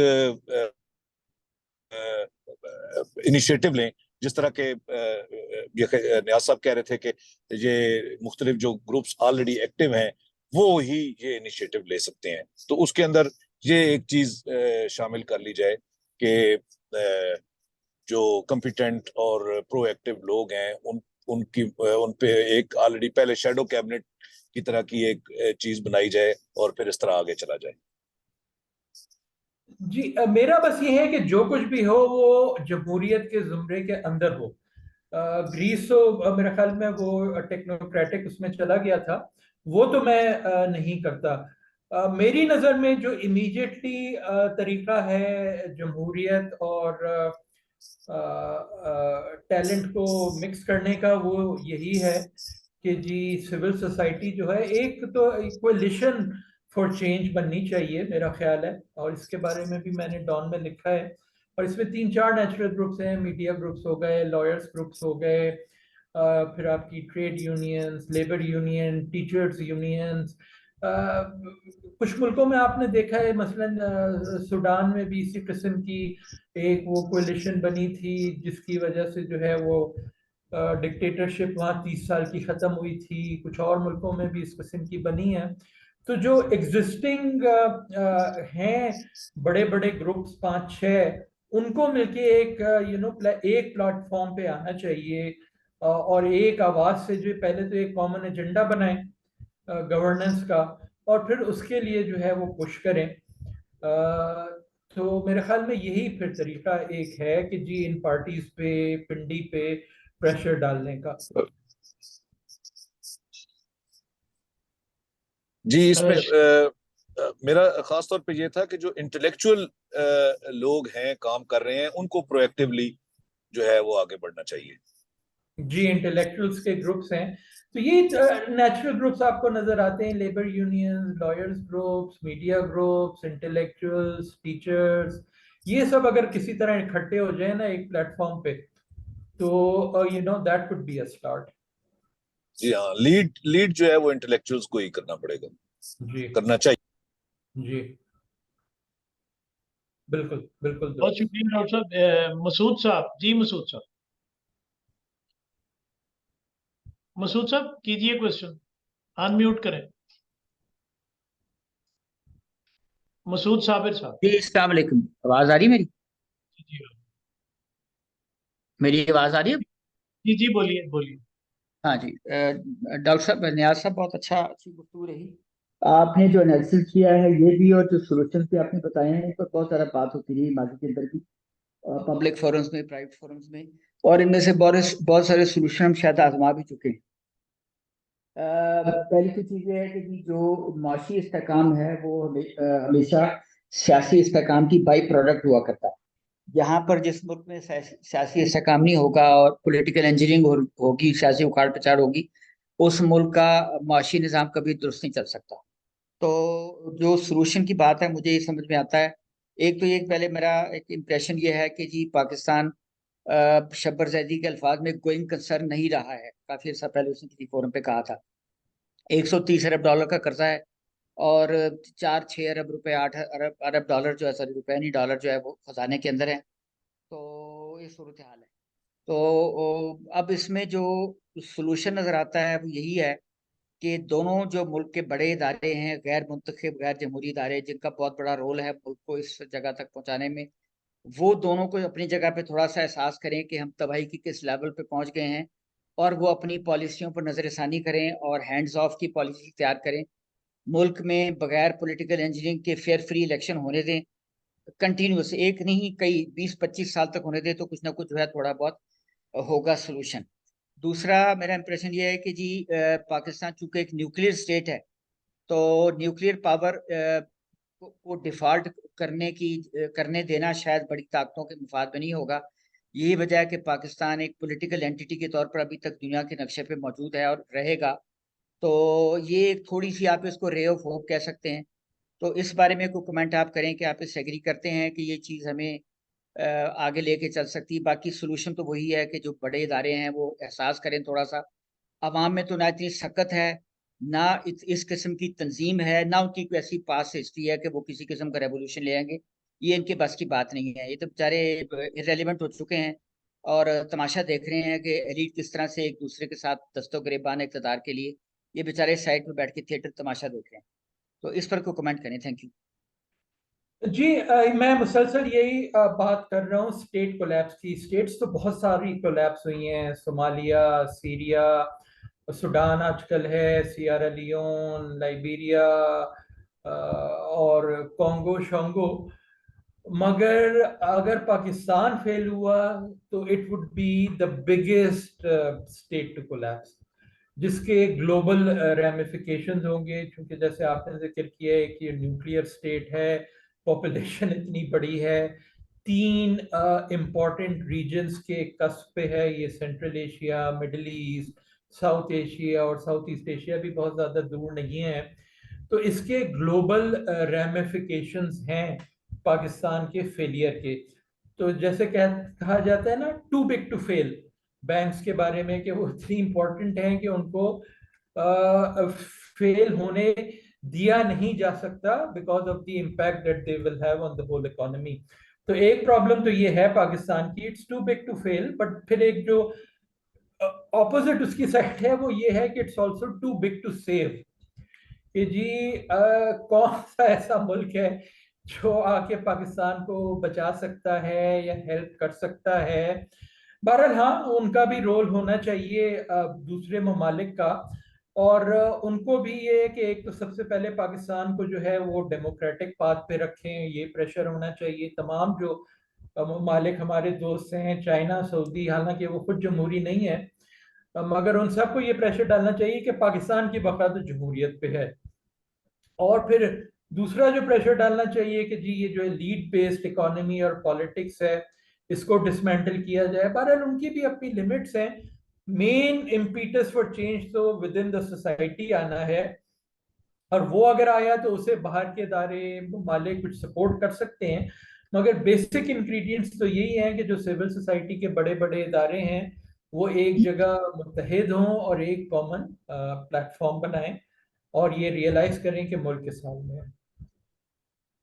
انیشیٹو لیں, جس طرح کے نیاز صاحب کہہ رہے تھے کہ یہ مختلف جو گروپس آلریڈی ایکٹیو ہیں وہ ہی یہ انیشیٹو لے سکتے ہیں. تو اس کے اندر یہ ایک چیز شامل کر لی جائے کہ جو کمپیٹنٹ اور پرو ایکٹیو لوگ ہیں ان پہ ایک آلریڈی پہلے شیڈو کیبنٹ کی طرح کی ایک چیز بنائی جائے اور پھر اس طرح آگے چلا جائے. جی میرا بس یہ ہے کہ جو کچھ بھی ہو وہ جمہوریت کے زمرے کے اندر ہو. گریس تو میرے خیال میں وہ ٹیکنوکریٹک اس میں چلا گیا تھا, وہ تو میں نہیں کرتا. میری نظر میں جو امیڈیٹلی طریقہ ہے جمہوریت اور ٹیلنٹ کو مکس کرنے کا وہ یہی ہے کہ جی سول سوسائٹی جو ہے ایک تو کولیشن فار چینج بننی چاہیے میرا خیال ہے, اور اس کے بارے میں بھی میں نے ڈان میں لکھا ہے. اور اس میں 3-4 نیچرل گروپس ہیں, میڈیا گروپس ہو گئے, لائرز گروپس ہو گئے, پھر آپ کی trade unions, labour union, teachers unions. کچھ ملکوں میں آپ نے دیکھا ہے مثلا سوڈان میں بھی اسی قسم کی ایک وہ کولیشن بنی تھی جس کی وجہ سے جو ہے وہ ڈکٹیٹرشپ وہاں 30 سال کی ختم ہوئی تھی. کچھ اور ملکوں میں بھی اس قسم کی بنی ہے. تو جو ایگزسٹنگ ہیں بڑے بڑے گروپس 5-6 ان کو مل کے ایک ایک پلیٹ فارم پہ آنا چاہیے اور ایک آواز سے جو پہلے تو ایک کامن ایجنڈا بنائیں گورننس کا اور پھر اس کے لیے جو ہے وہ پش کریں. تو میرے خیال میں یہی پھر طریقہ ایک ہے کہ جی ان پارٹیز پہ پنڈی پہ پریشر ڈالنے کا. جی اس میں میرا خاص طور پہ یہ تھا کہ جو انٹلیکچوئل لوگ ہیں کام کر رہے ہیں ان کو پرویکٹیولی جو ہے وہ آگے بڑھنا چاہیے. جی انٹلیکچوئلس کے گروپس ہیں تو یہ نیچرل گروپس آپ کو نظر آتے ہیں, labour unions, lawyers groups, media groups, intellectuals, teachers, یہ سب اگر کسی طرح اکٹھے ہو جائیں نا ایک پلیٹ فارم پہ تو you know that could be a start. جی ہاں, لیڈ جو ہے وہ انٹلیکچوئلس کو ہی کرنا پڑے گا, جی کرنا چاہیے. جی بالکل بالکل بہت شکریہ ڈاکٹر صاحب. مسعود صاحب, جی مسعود صاحب, مسعود صاحب کیجئے کوشچن, ان میوٹ کریں. مسعود صابر صاحب. جی السلام علیکم, آواز آ رہی ہے میری؟ جی میری آواز آ رہی ہے؟ جی جی بولیے بولیے. ہاں جی ڈاکٹر صاحب, نیاز صاحب بہت اچھی گفتگو رہی. آپ نے جو انالیسس کیا ہے یہ بھی اور جو سولوشن بھی آپ نے بتائے ہیں اس پر بہت زیادہ بات ہوتی رہی ماضی کے اندر بھی, پبلک فورمز میں, پرائیویٹ فورمز میں, اور ان میں سے بہت سارے سولوشن ہم شاید آزما بھی چکے ہیں. پہلی تو چیز یہ ہے کہ جو معاشی استحکام ہے وہ ہمیشہ سیاسی استحکام کی بائی پروڈکٹ ہوا کرتا ہے. یہاں پر جس ملک میں سیاسی استحکام نہیں ہوگا اور پولیٹیکل انجینئرنگ ہوگی, سیاسی اکھاڑ پچاڑ ہوگی, اس ملک کا معاشی نظام کبھی درست نہیں چل سکتا. تو جو سولوشن کی بات ہے مجھے یہ سمجھ میں آتا ہے, ایک تو یہ پہلے میرا ایک امپریشن یہ ہے کہ جی پاکستان شبر زیدی کے الفاظ میں گوئنگ کنسرن نہیں رہا ہے. کافی عرصہ پہلے اس نے کسی فورم پہ کہا تھا 130 ارب ڈالر کا قرضہ ہے اور 4-6 ارب روپے 8 ارب ڈالر جو ہے, سوری روپے نہیں ڈالر جو ہے وہ خزانے کے اندر ہے. تو یہ صورتحال ہے. تو اب اس میں جو سولوشن نظر آتا ہے وہ یہی ہے کہ دونوں جو ملک کے بڑے ادارے ہیں, غیر منتخب غیر جمہوری ادارے جن کا بہت بڑا رول ہے ملک کو اس جگہ تک پہنچانے میں, وہ دونوں کو اپنی جگہ پہ تھوڑا سا احساس کریں کہ ہم تباہی کی کس لیول پہ پہنچ گئے ہیں, اور وہ اپنی پالیسیوں پر نظر ثانی کریں اور ہینڈز آف کی پالیسی تیار کریں. ملک میں بغیر پولیٹیکل انجینئرنگ کے فیئر فری الیکشن ہونے دیں, کنٹینیوس, ایک نہیں کئی 20-25 سال تک ہونے دیں, تو کچھ نہ کچھ جو ہے تھوڑا بہت ہوگا سولوشن. دوسرا میرا امپریشن یہ ہے کہ جی پاکستان چونکہ ایک نیوکلیئر اسٹیٹ ہے تو نیوکلیئر پاور کو ڈیفالٹ کرنے دینا شاید بڑی طاقتوں کے مفاد میں نہیں ہوگا. یہی وجہ ہے کہ پاکستان ایک پولیٹیکل اینٹی کے طور پر ابھی تک دنیا کے نقشے پہ موجود ہے اور رہے گا. تو یہ ایک تھوڑی سی آپ اس کو رے آف ہوپ کہہ سکتے ہیں. تو اس بارے میں کوئی کمنٹ آپ کریں کہ آپ اس سے ایگری کرتے ہیں کہ یہ چیز ہمیں آگے لے کے چل سکتی. باقی سولوشن تو وہی ہے کہ جو بڑے ادارے ہیں وہ احساس کریں تھوڑا سا. عوام میں تو نہ اتنی سخت ہے, نہ اس قسم کی تنظیم ہے, نہ ان کی کوئی ایسی پاس ہسٹری ہے کہ وہ کسی قسم کا ریولیوشن لے آئیں گے. یہ ان کے بس کی بات نہیں ہے. یہ تو بیچارے irrelevant ہو چکے ہیں اور تماشا دیکھ رہے ہیں کہ ایلیٹ کس طرح سے ایک دوسرے کے ساتھ دست و گریبان اقتدار کے لیے یہ بیچارے سائڈ پہ بیٹھ کے تھیٹر تماشا دیکھ رہے ہیں. تو اس پر کوئی کمنٹ کریں. Thank you. جی میں مسلسل یہی بات کر رہا ہوں اسٹیٹ کولیپس کی. اسٹیٹس تو بہت ساری کولیپس ہوئی ہیں, صومالیہ, سیریا, سوڈان آج کل ہے, سیارا لیون, لائبیریا اور کانگو شانگو. مگر اگر پاکستان فیل ہوا تو it would be the biggest state to collapse, جس کے گلوبل ریمیفیکیشنز ہوں گے. چونکہ جیسے آپ نے ذکر کیا ہے کہ نیوکلیئر اسٹیٹ ہے, پاپولیشن اتنی بڑی ہے, 3 امپورٹنٹ ریجنز کے قصب پہ ہے یہ, central Asia, middle east, south Asia, اور ساؤتھ ایسٹ ایشیا بھی بہت زیادہ دور نہیں ہے. تو اس کے گلوبل ریمیفیکیشنز ہیں پاکستان کے فیلئر کے. تو جیسے کہا جاتا ہے نا too big to fail banks کے بارے میں, کہ وہ اتنی امپورٹنٹ ہیں کہ ان کو فیل ہونے دیا نہیں جا سکتا because of the impact that they will have on the whole economy. تو ایک پرابلم تو یہ ہے پاکستان کی, it's too big to fail, but پھر ایک جو اپوزٹ اس کی سائڈ ہے وہ یہ ہے کہ it's also too big to save. کہ جی کون سا ایسا ملک ہے جو آ کے پاکستان کو بچا سکتا ہے یا ہیلپ کر سکتا ہے. بہرحال ہاں ان کا بھی رول ہونا چاہیے دوسرے ممالک کا, اور ان کو بھی یہ ہے کہ ایک تو سب سے پہلے پاکستان کو جو ہے وہ ڈیموکریٹک پاتھ پہ رکھیں, یہ پریشر ہونا چاہیے. تمام جو ممالک ہمارے دوست ہیں, چائنا, سعودی, حالانکہ وہ خود جمہوری نہیں ہے, مگر ان سب کو یہ پریشر ڈالنا چاہیے کہ پاکستان کی بقا تو جمہوریت پہ ہے. اور پھر دوسرا جو پریشر ڈالنا چاہیے کہ جی یہ جو لیڈ بیسڈ اکانومی اور پالیٹکس ہے اس کو ڈسمینٹل کیا جائے. بہرحال ان کی بھی اپنی لمٹس ہیں. مین امپیٹس فار چینج تو ود ان دا سوسائٹی آنا ہے, اور وہ اگر آیا تو اسے باہر کے ادارے ممالک کچھ سپورٹ کر سکتے ہیں, مگر بیسک انگریڈینٹس تو یہی ہیں کہ جو سول سوسائٹی کے بڑے بڑے ادارے ہیں وہ ایک جگہ متحد ہوں اور ایک کامن پلیٹ فارم بنائیں اور یہ ریئلائز کریں کہ ملک کس حال میں ہے.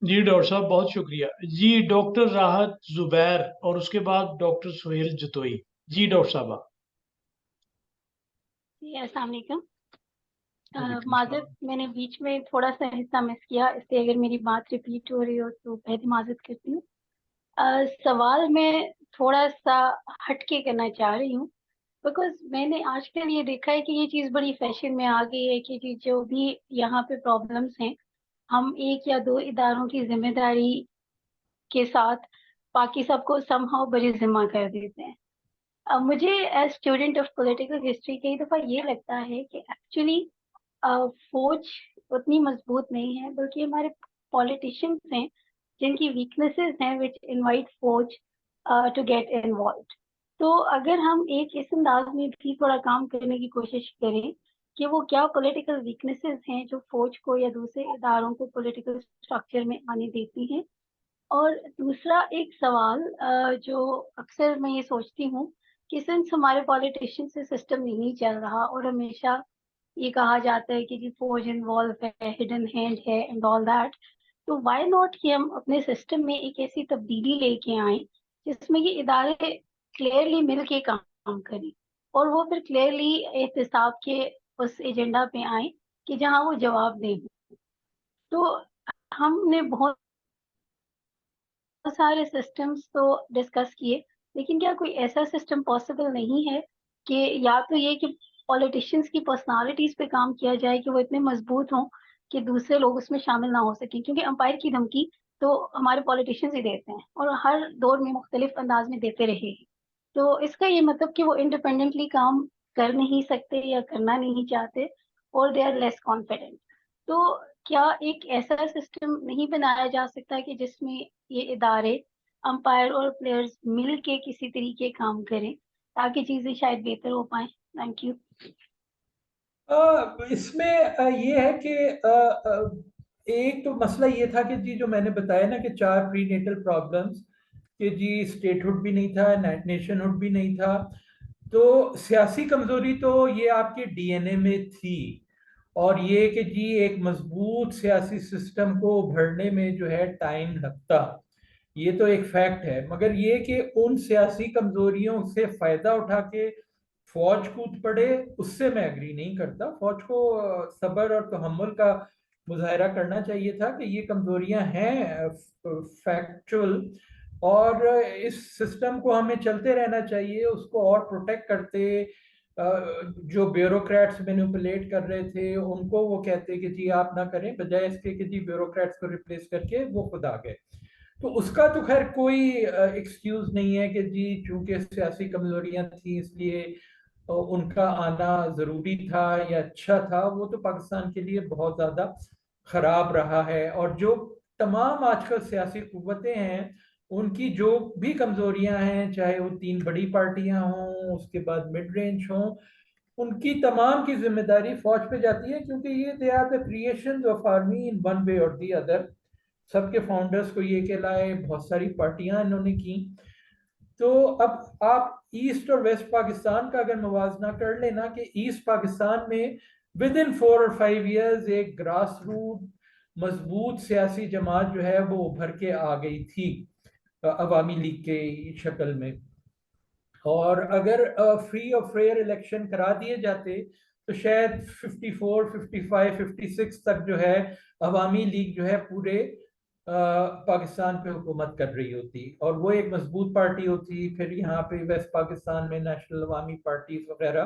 جی ڈاکٹر صاحب بہت شکریہ. جی ڈاکٹر راحت زبیر اور اس کے بعد ڈاکٹر سہیل جتوئی. جی ڈاکٹر صاحبہ. جی السلام علیکم. معذرت میں نے بیچ میں تھوڑا سا حصہ مس کیا, اس لیے اگر میری بات ریپیٹ ہو رہی ہو تو پہلے معذرت کرتی ہوں. سوال میں تھوڑا سا ہٹ کے کرنا چاہ رہی ہوں, بیکاز میں نے آج کل یہ دیکھا ہے کہ یہ چیز بڑی فیشن میں آ گئی ہے کہ جی جو بھی یہاں پہ پرابلمس ہیں ہم ایک یا دو اداروں کی ذمہ داری کے ساتھ باقی سب کو سم ہاؤ بڑی ذمہ کر دیتے ہیں. مجھے as student of political history کئی دفعہ یہ لگتا ہے کہ ایکچولی فوج اتنی مضبوط نہیں ہے, بلکہ ہمارے پولیٹیشینس ہیں جن کی ویکنیسز ہیں وچ انوائٹ فوج ٹو گیٹ انوالوڈ. تو اگر ہم ایک اس انداز میں بھی تھوڑا کام کرنے کی کوشش کریں کہ وہ کیا پولیٹیکل ویکنیسز ہیں جو فوج کو یا دوسرے اداروں کو پولیٹیکل اسٹرکچر میں آنے دیتی ہیں. اور دوسرا ایک سوال جو اکثر میں یہ سوچتی ہوں کہ سنس ہمارے پولیٹیشین سے سسٹم نہیں چل رہا اور ہمیشہ یہ کہا جاتا ہے کہ جی فوج انوالو ہے, ہڈن ہینڈ ہے اینڈ آل دیٹ, تو وائی ناٹ کہ ہم اپنے سسٹم میں ایک ایسی تبدیلی لے کے آئیں جس میں یہ ادارے کلیئرلی مل کے کام کریں اور وہ پھر کلیئرلی احتساب کے اس ایجنڈا پہ آئیں کہ جہاں وہ جواب دیں. تو ہم نے بہت سارے سسٹمز تو ڈسکس کیے, لیکن کیا کوئی ایسا سسٹم پاسبل نہیں ہے کہ یا تو یہ کہ پولیٹیشینس کی پرسنالٹیز پہ کام کیا جائے کہ وہ اتنے مضبوط ہوں کہ دوسرے لوگ اس میں شامل نہ ہو سکیں, کیونکہ امپائر کی دھمکی تو ہمارے پولیٹیشینس ہی دیتے ہیں اور ہر دور میں مختلف انداز میں دیتے رہے ہیں. تو اس کا یہ مطلب کہ وہ انڈیپینڈنٹلی کام کر نہیں سکتے یا کرنا نہیں چاہتے اور دے آر لیس کانفیڈنٹ. تو کیا ایک ایسا سسٹم نہیں بنایا جا سکتا کہ جس میں یہ ادارے امپائر اور پلیئرز مل کے کسی طریقے کام کریں تاکہ چیزیں شاید بہتر ہو پائیں؟ Thank you. اس میں یہ ہے کہ ایک تو مسئلہ یہ تھا کہ جی جو میں نے بتایا نا کہ 4 پری نیٹل پرابلمس کہ جی اسٹیٹ ہوڈ بھی نہیں تھا, نیشن ہوڈ بھی نہیں تھا, تو سیاسی کمزوری تو یہ آپ کے ڈی این اے میں تھی, اور یہ کہ جی ایک مضبوط سیاسی سسٹم کو ابھرنے میں جو ہے ٹائم لگتا, یہ تو ایک فیکٹ ہے. مگر یہ کہ ان سیاسی کمزوریوں سے فائدہ اٹھا کے فوج کود پڑے, اس سے میں اگری نہیں کرتا. فوج کو صبر اور تحمل کا مظاہرہ کرنا چاہیے تھا کہ یہ کمزوریاں ہیں فیکچول, اور اس سسٹم کو ہمیں چلتے رہنا چاہیے, اس کو اور پروٹیکٹ کرتے. جو بیوروکریٹس مینیپولیٹ کر رہے تھے ان کو وہ کہتے کہ جی آپ نہ کریں, بجائے اس کے کہ جی بیوروکریٹس کو ریپلیس کر کے وہ خود آ گئے. تو اس کا تو خیر کوئی ایکسکیوز نہیں ہے کہ جی چونکہ سیاسی کمزوریاں تھیں اس لیے ان کا آنا ضروری تھا یا اچھا تھا. وہ تو پاکستان کے لیے بہت زیادہ خراب رہا ہے, اور جو تمام آج کل سیاسی قوتیں ہیں ان کی جو بھی کمزوریاں ہیں, چاہے وہ 3 بڑی پارٹیاں ہوں, اس کے بعد مڈ رینج ہوں, ان کی تمام کی ذمہ داری فوج پہ جاتی ہے, کیونکہ یہ they are the creations of army in one way اور دی ادر. سب کے فاؤنڈرز کو یہ کہلائے, بہت ساری پارٹیاں انہوں نے کی. تو اب آپ ایسٹ اور ویسٹ پاکستان کا اگر موازنہ کر لینا کہ ایسٹ پاکستان میں ود ان 4 اور 5 ایئرز ایک گراس روٹ مضبوط سیاسی جماعت جو ہے وہ ابھر کے آ گئی تھی عوامی لیگ کے شکل میں, اور اگر فری اور فیئر الیکشن کرا دیے جاتے تو شاید 54, 55, 56 تک جو ہے عوامی لیگ جو ہے پورے پاکستان پہ حکومت کر رہی ہوتی, اور وہ ایک مضبوط پارٹی ہوتی. پھر یہاں پہ ویسٹ پاکستان میں نیشنل عوامی پارٹیز وغیرہ,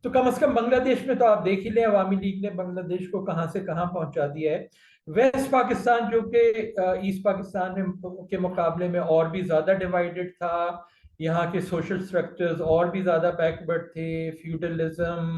تو کم از کم بنگلہ دیش میں تو آپ دیکھ ہی لیں عوامی لیگ نے بنگلہ دیش کو کہاں سے کہاں پہنچا دیا ہے. ویسٹ پاکستان جو کہ ایسٹ پاکستان کے مقابلے میں اور بھی زیادہ ڈیوائیڈڈ تھا, یہاں کے سوشل سٹرکچرز اور بھی زیادہ بیکورڈ تھے, فیوڈلزم,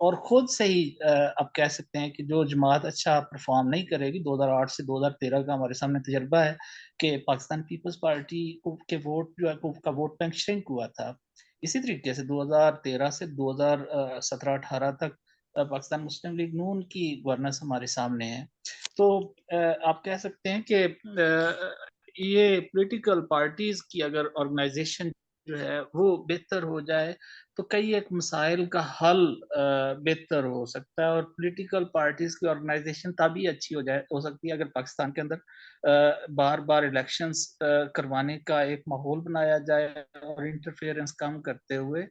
اور خود سے ہی آپ کہہ سکتے ہیں کہ جو جماعت اچھا پرفارم نہیں کرے گی، 2008 سے 2013 کا ہمارے سامنے تجربہ ہے کہ پاکستان پیپلز پارٹی کے ووٹ جو ہے کا ووٹ بینک شرنک ہوا تھا. اسی طریقے سے 2013 سے 2017-18 تک پاکستان مسلم لیگ نون کی گورننس ہمارے سامنے ہے. تو آپ کہہ سکتے ہیں کہ یہ پولیٹیکل پارٹیز کی اگر آرگنائزیشن جو ہے وہ بہتر ہو جائے تو کئی ایک مسائل کا حل بہتر ہو سکتا ہے، اور پولیٹیکل پارٹیز کی آرگنائزیشن تبھی اچھی ہو سکتی ہے اگر پاکستان کے اندر بار بار الیکشنز کروانے کا ایک ماحول بنایا جائے اور انٹرفیئرنس کم کرتے ہوئے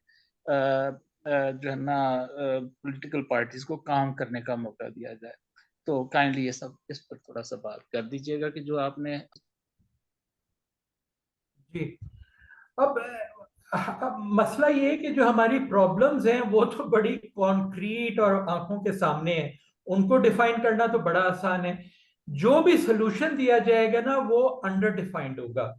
جو ہے نا پولیٹیکل پارٹیز کو کام کرنے کا موقع دیا جائے. تو کائنڈلی یہ سب اس پر تھوڑا سا بات کر دیجیے گا کہ جو آپ نے. جی اب مسئلہ یہ ہے کہ جو ہماری پرابلمز ہیں وہ تو بڑی کانکریٹ اور آنکھوں کے سامنے ہیں، ان کو ڈیفائن کرنا تو بڑا آسان ہے. جو بھی سلوشن دیا جائے گا نا وہ انڈر ڈیفائنڈ ہوگا.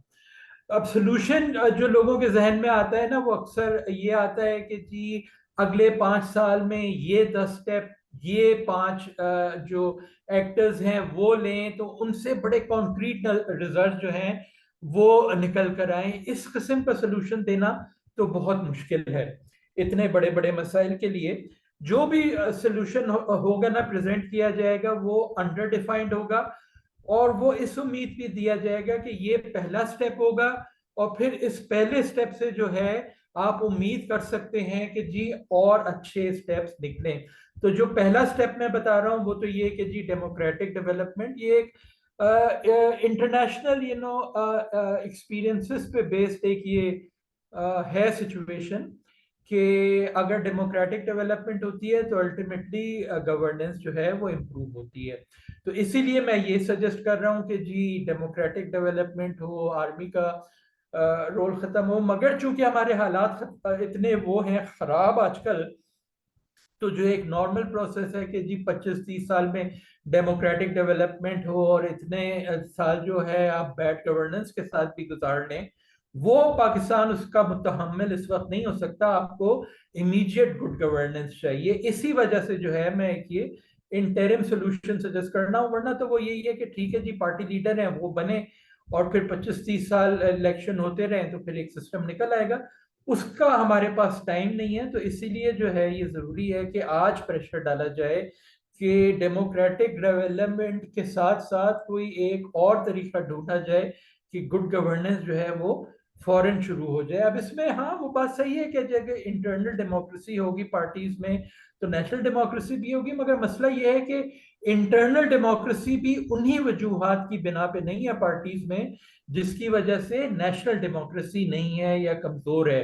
اب سلوشن جو لوگوں کے ذہن میں آتا ہے نا وہ اکثر یہ آتا ہے کہ جی اگلے 5 سال میں یہ 10 سٹیپ، یہ 5 جو ایکٹرز ہیں وہ لیں تو ان سے بڑے کانکریٹ ریزلٹ جو ہیں وہ نکل کر آئیں. اس قسم کا سلوشن دینا تو بہت مشکل ہے اتنے بڑے بڑے مسائل کے لیے. جو بھی سلوشن ہوگا نا پریزنٹ کیا جائے گا وہ انڈر ڈیفائنڈ ہوگا، اور وہ اس امید بھی دیا جائے گا کہ یہ پہلا سٹیپ ہوگا، اور پھر اس پہلے سٹیپ سے جو ہے آپ امید کر سکتے ہیں کہ جی اور اچھے سٹیپس نکلیں. تو جو پہلا سٹیپ میں بتا رہا ہوں وہ تو یہ کہ جی ڈیموکریٹک ڈیولپمنٹ، یہ ایک انٹرنیشنل ایکسپیرینسز پہ بیسڈ ایک یہ ہے سچویشن کہ اگر ڈیموکریٹک ڈیولپمنٹ ہوتی ہے تو الٹیمیٹلی گورننس جو ہے وہ امپروو ہوتی ہے. تو اسی لیے میں یہ سجیسٹ کر رہا ہوں کہ جی ڈیموکریٹک ڈیولپمنٹ ہو، آرمی کا رول ختم ہو. مگر چونکہ ہمارے حالات اتنے وہ ہیں خراب آج کل، تو جو ایک نارمل پروسیس ہے کہ جی 25-30 سال میں ڈیموکریٹک ڈیولپمنٹ ہو اور اتنے سال جو ہے آپ بیڈ گورننس کے ساتھ بھی گزار لیں، وہ پاکستان اس کا متحمل اس وقت نہیں ہو سکتا. آپ کو امیڈیٹ گڈ گورننس چاہیے. اسی وجہ سے جو ہے میں ایک یہ انٹرم سولوشن سجیسٹ کرنا ہوں. ورنہ تو وہ یہی ہے کہ ٹھیک ہے جی پارٹی لیڈر ہیں وہ بنے اور پھر 25-30 سال الیکشن ہوتے رہیں تو پھر ایک سسٹم نکل آئے گا. اس کا ہمارے پاس ٹائم نہیں ہے. تو اسی لیے جو ہے یہ ضروری ہے کہ آج پریشر ڈالا جائے کہ ڈیموکریٹک ڈیولپمنٹ کے ساتھ ساتھ کوئی ایک اور طریقہ ڈھونڈا جائے کہ گڈ گورننس جو ہے وہ فوراً شروع ہو جائے. اب اس میں ہاں وہ بات صحیح ہے کہ اگر انٹرنل ڈیموکریسی ہوگی پارٹیز میں تو نیشنل ڈیموکریسی بھی ہوگی. مگر مسئلہ یہ ہے کہ انٹرنل ڈیموکریسی بھی انہی وجوہات کی بنا پہ نہیں ہے پارٹیز میں جس کی وجہ سے نیشنل ڈیموکریسی نہیں ہے یا کمزور ہے.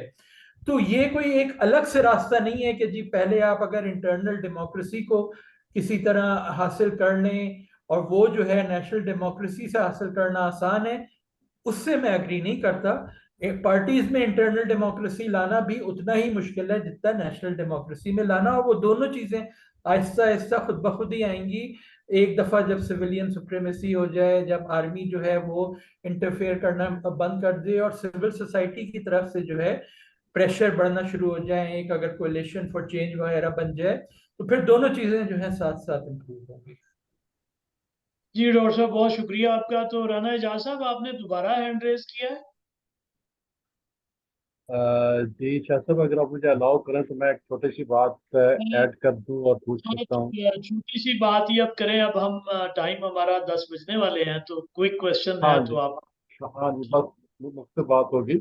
تو یہ کوئی ایک الگ سے راستہ نہیں ہے کہ جی پہلے آپ اگر انٹرنل ڈیموکریسی کو کسی طرح حاصل کر لیں اور وہ جو ہے نیشنل ڈیموکریسی سے حاصل کرنا آسان ہے. اس سے میں اگری نہیں کرتا. پارٹیز میں انٹرنل ڈیموکریسی لانا بھی اتنا ہی مشکل ہے جتنا نیشنل ڈیموکریسی میں لانا، اور وہ دونوں چیزیں آہستہ آہستہ خود بخود ہی آئیں گی. ایک دفعہ جب سویلین سپریمیسی ہو جائے، جب آرمی جو ہے وہ انٹرفیئر کرنا بند کر دے اور سول سوسائٹی کی طرف سے جو ہے پریشر بڑھنا شروع ہو جائے، ایک اگر کولیشن فار چینج وغیرہ بن جائے تو پھر دونوں چیزیں جو ہیں ساتھ ساتھ امپروو ہوں گی. جی ڈاکٹر صاحب بہت شکریہ آپ کا. تو رانا اعجاز صاحب آپ نے دوبارہ ہینڈ ریز کیا ہے. جی شاہ صاحب اگر آپ مجھے الاؤ کریں تو میں ایک چھوٹی سی بات ایڈ کر دوں اور پوچھ سکتا ہوں. چھوٹی سی بات ہی اب کریں، اب ہم ٹائم ہمارا 10 بجنے والے ہیں تو کوئک کوشچن ہے تو آپ. ہاں جی بس مختلف بات ہوگی.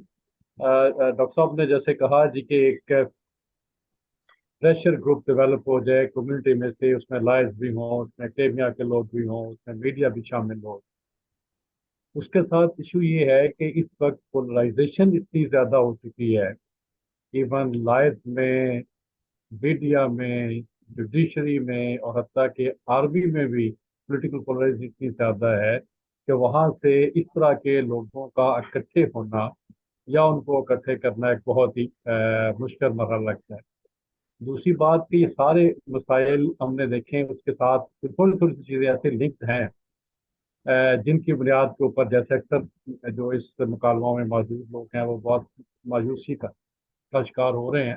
ڈاکٹر صاحب نے جیسے کہا جی کہ ایک پریشر گروپ ڈیولپ ہو جائے کمیونٹی میں سے، اس میں لائز بھی ہوں، اس میں اکیڈمیا کے لوگ بھی ہوں، اس میں میڈیا بھی شامل ہو. اس کے ساتھ ایشو یہ ہے کہ اس وقت پولرائزیشن اتنی زیادہ ہو چکی ہے، ایون لائز میں، میڈیا میں، جوڈیشری میں، اور حتیٰ کہ آرمی میں بھی پولیٹیکل پولرائزیشن اتنی زیادہ ہے کہ وہاں سے اس طرح کے لوگوں کا اکٹھے ہونا یا ان کو اکٹھے کرنا ایک بہت ہی مشکل مرحلہ لگتا ہے. دوسری بات کہ یہ سارے مسائل ہم نے دیکھیں، اس کے ساتھ تھوڑی تھوڑی سی چیزیں ایسے لنکڈ ہیں جن کی بنیاد کے اوپر جیسے اکثر جو اس مکالموں میں موجود لوگ ہیں وہ بہت مایوسی کا شکار ہو رہے ہیں.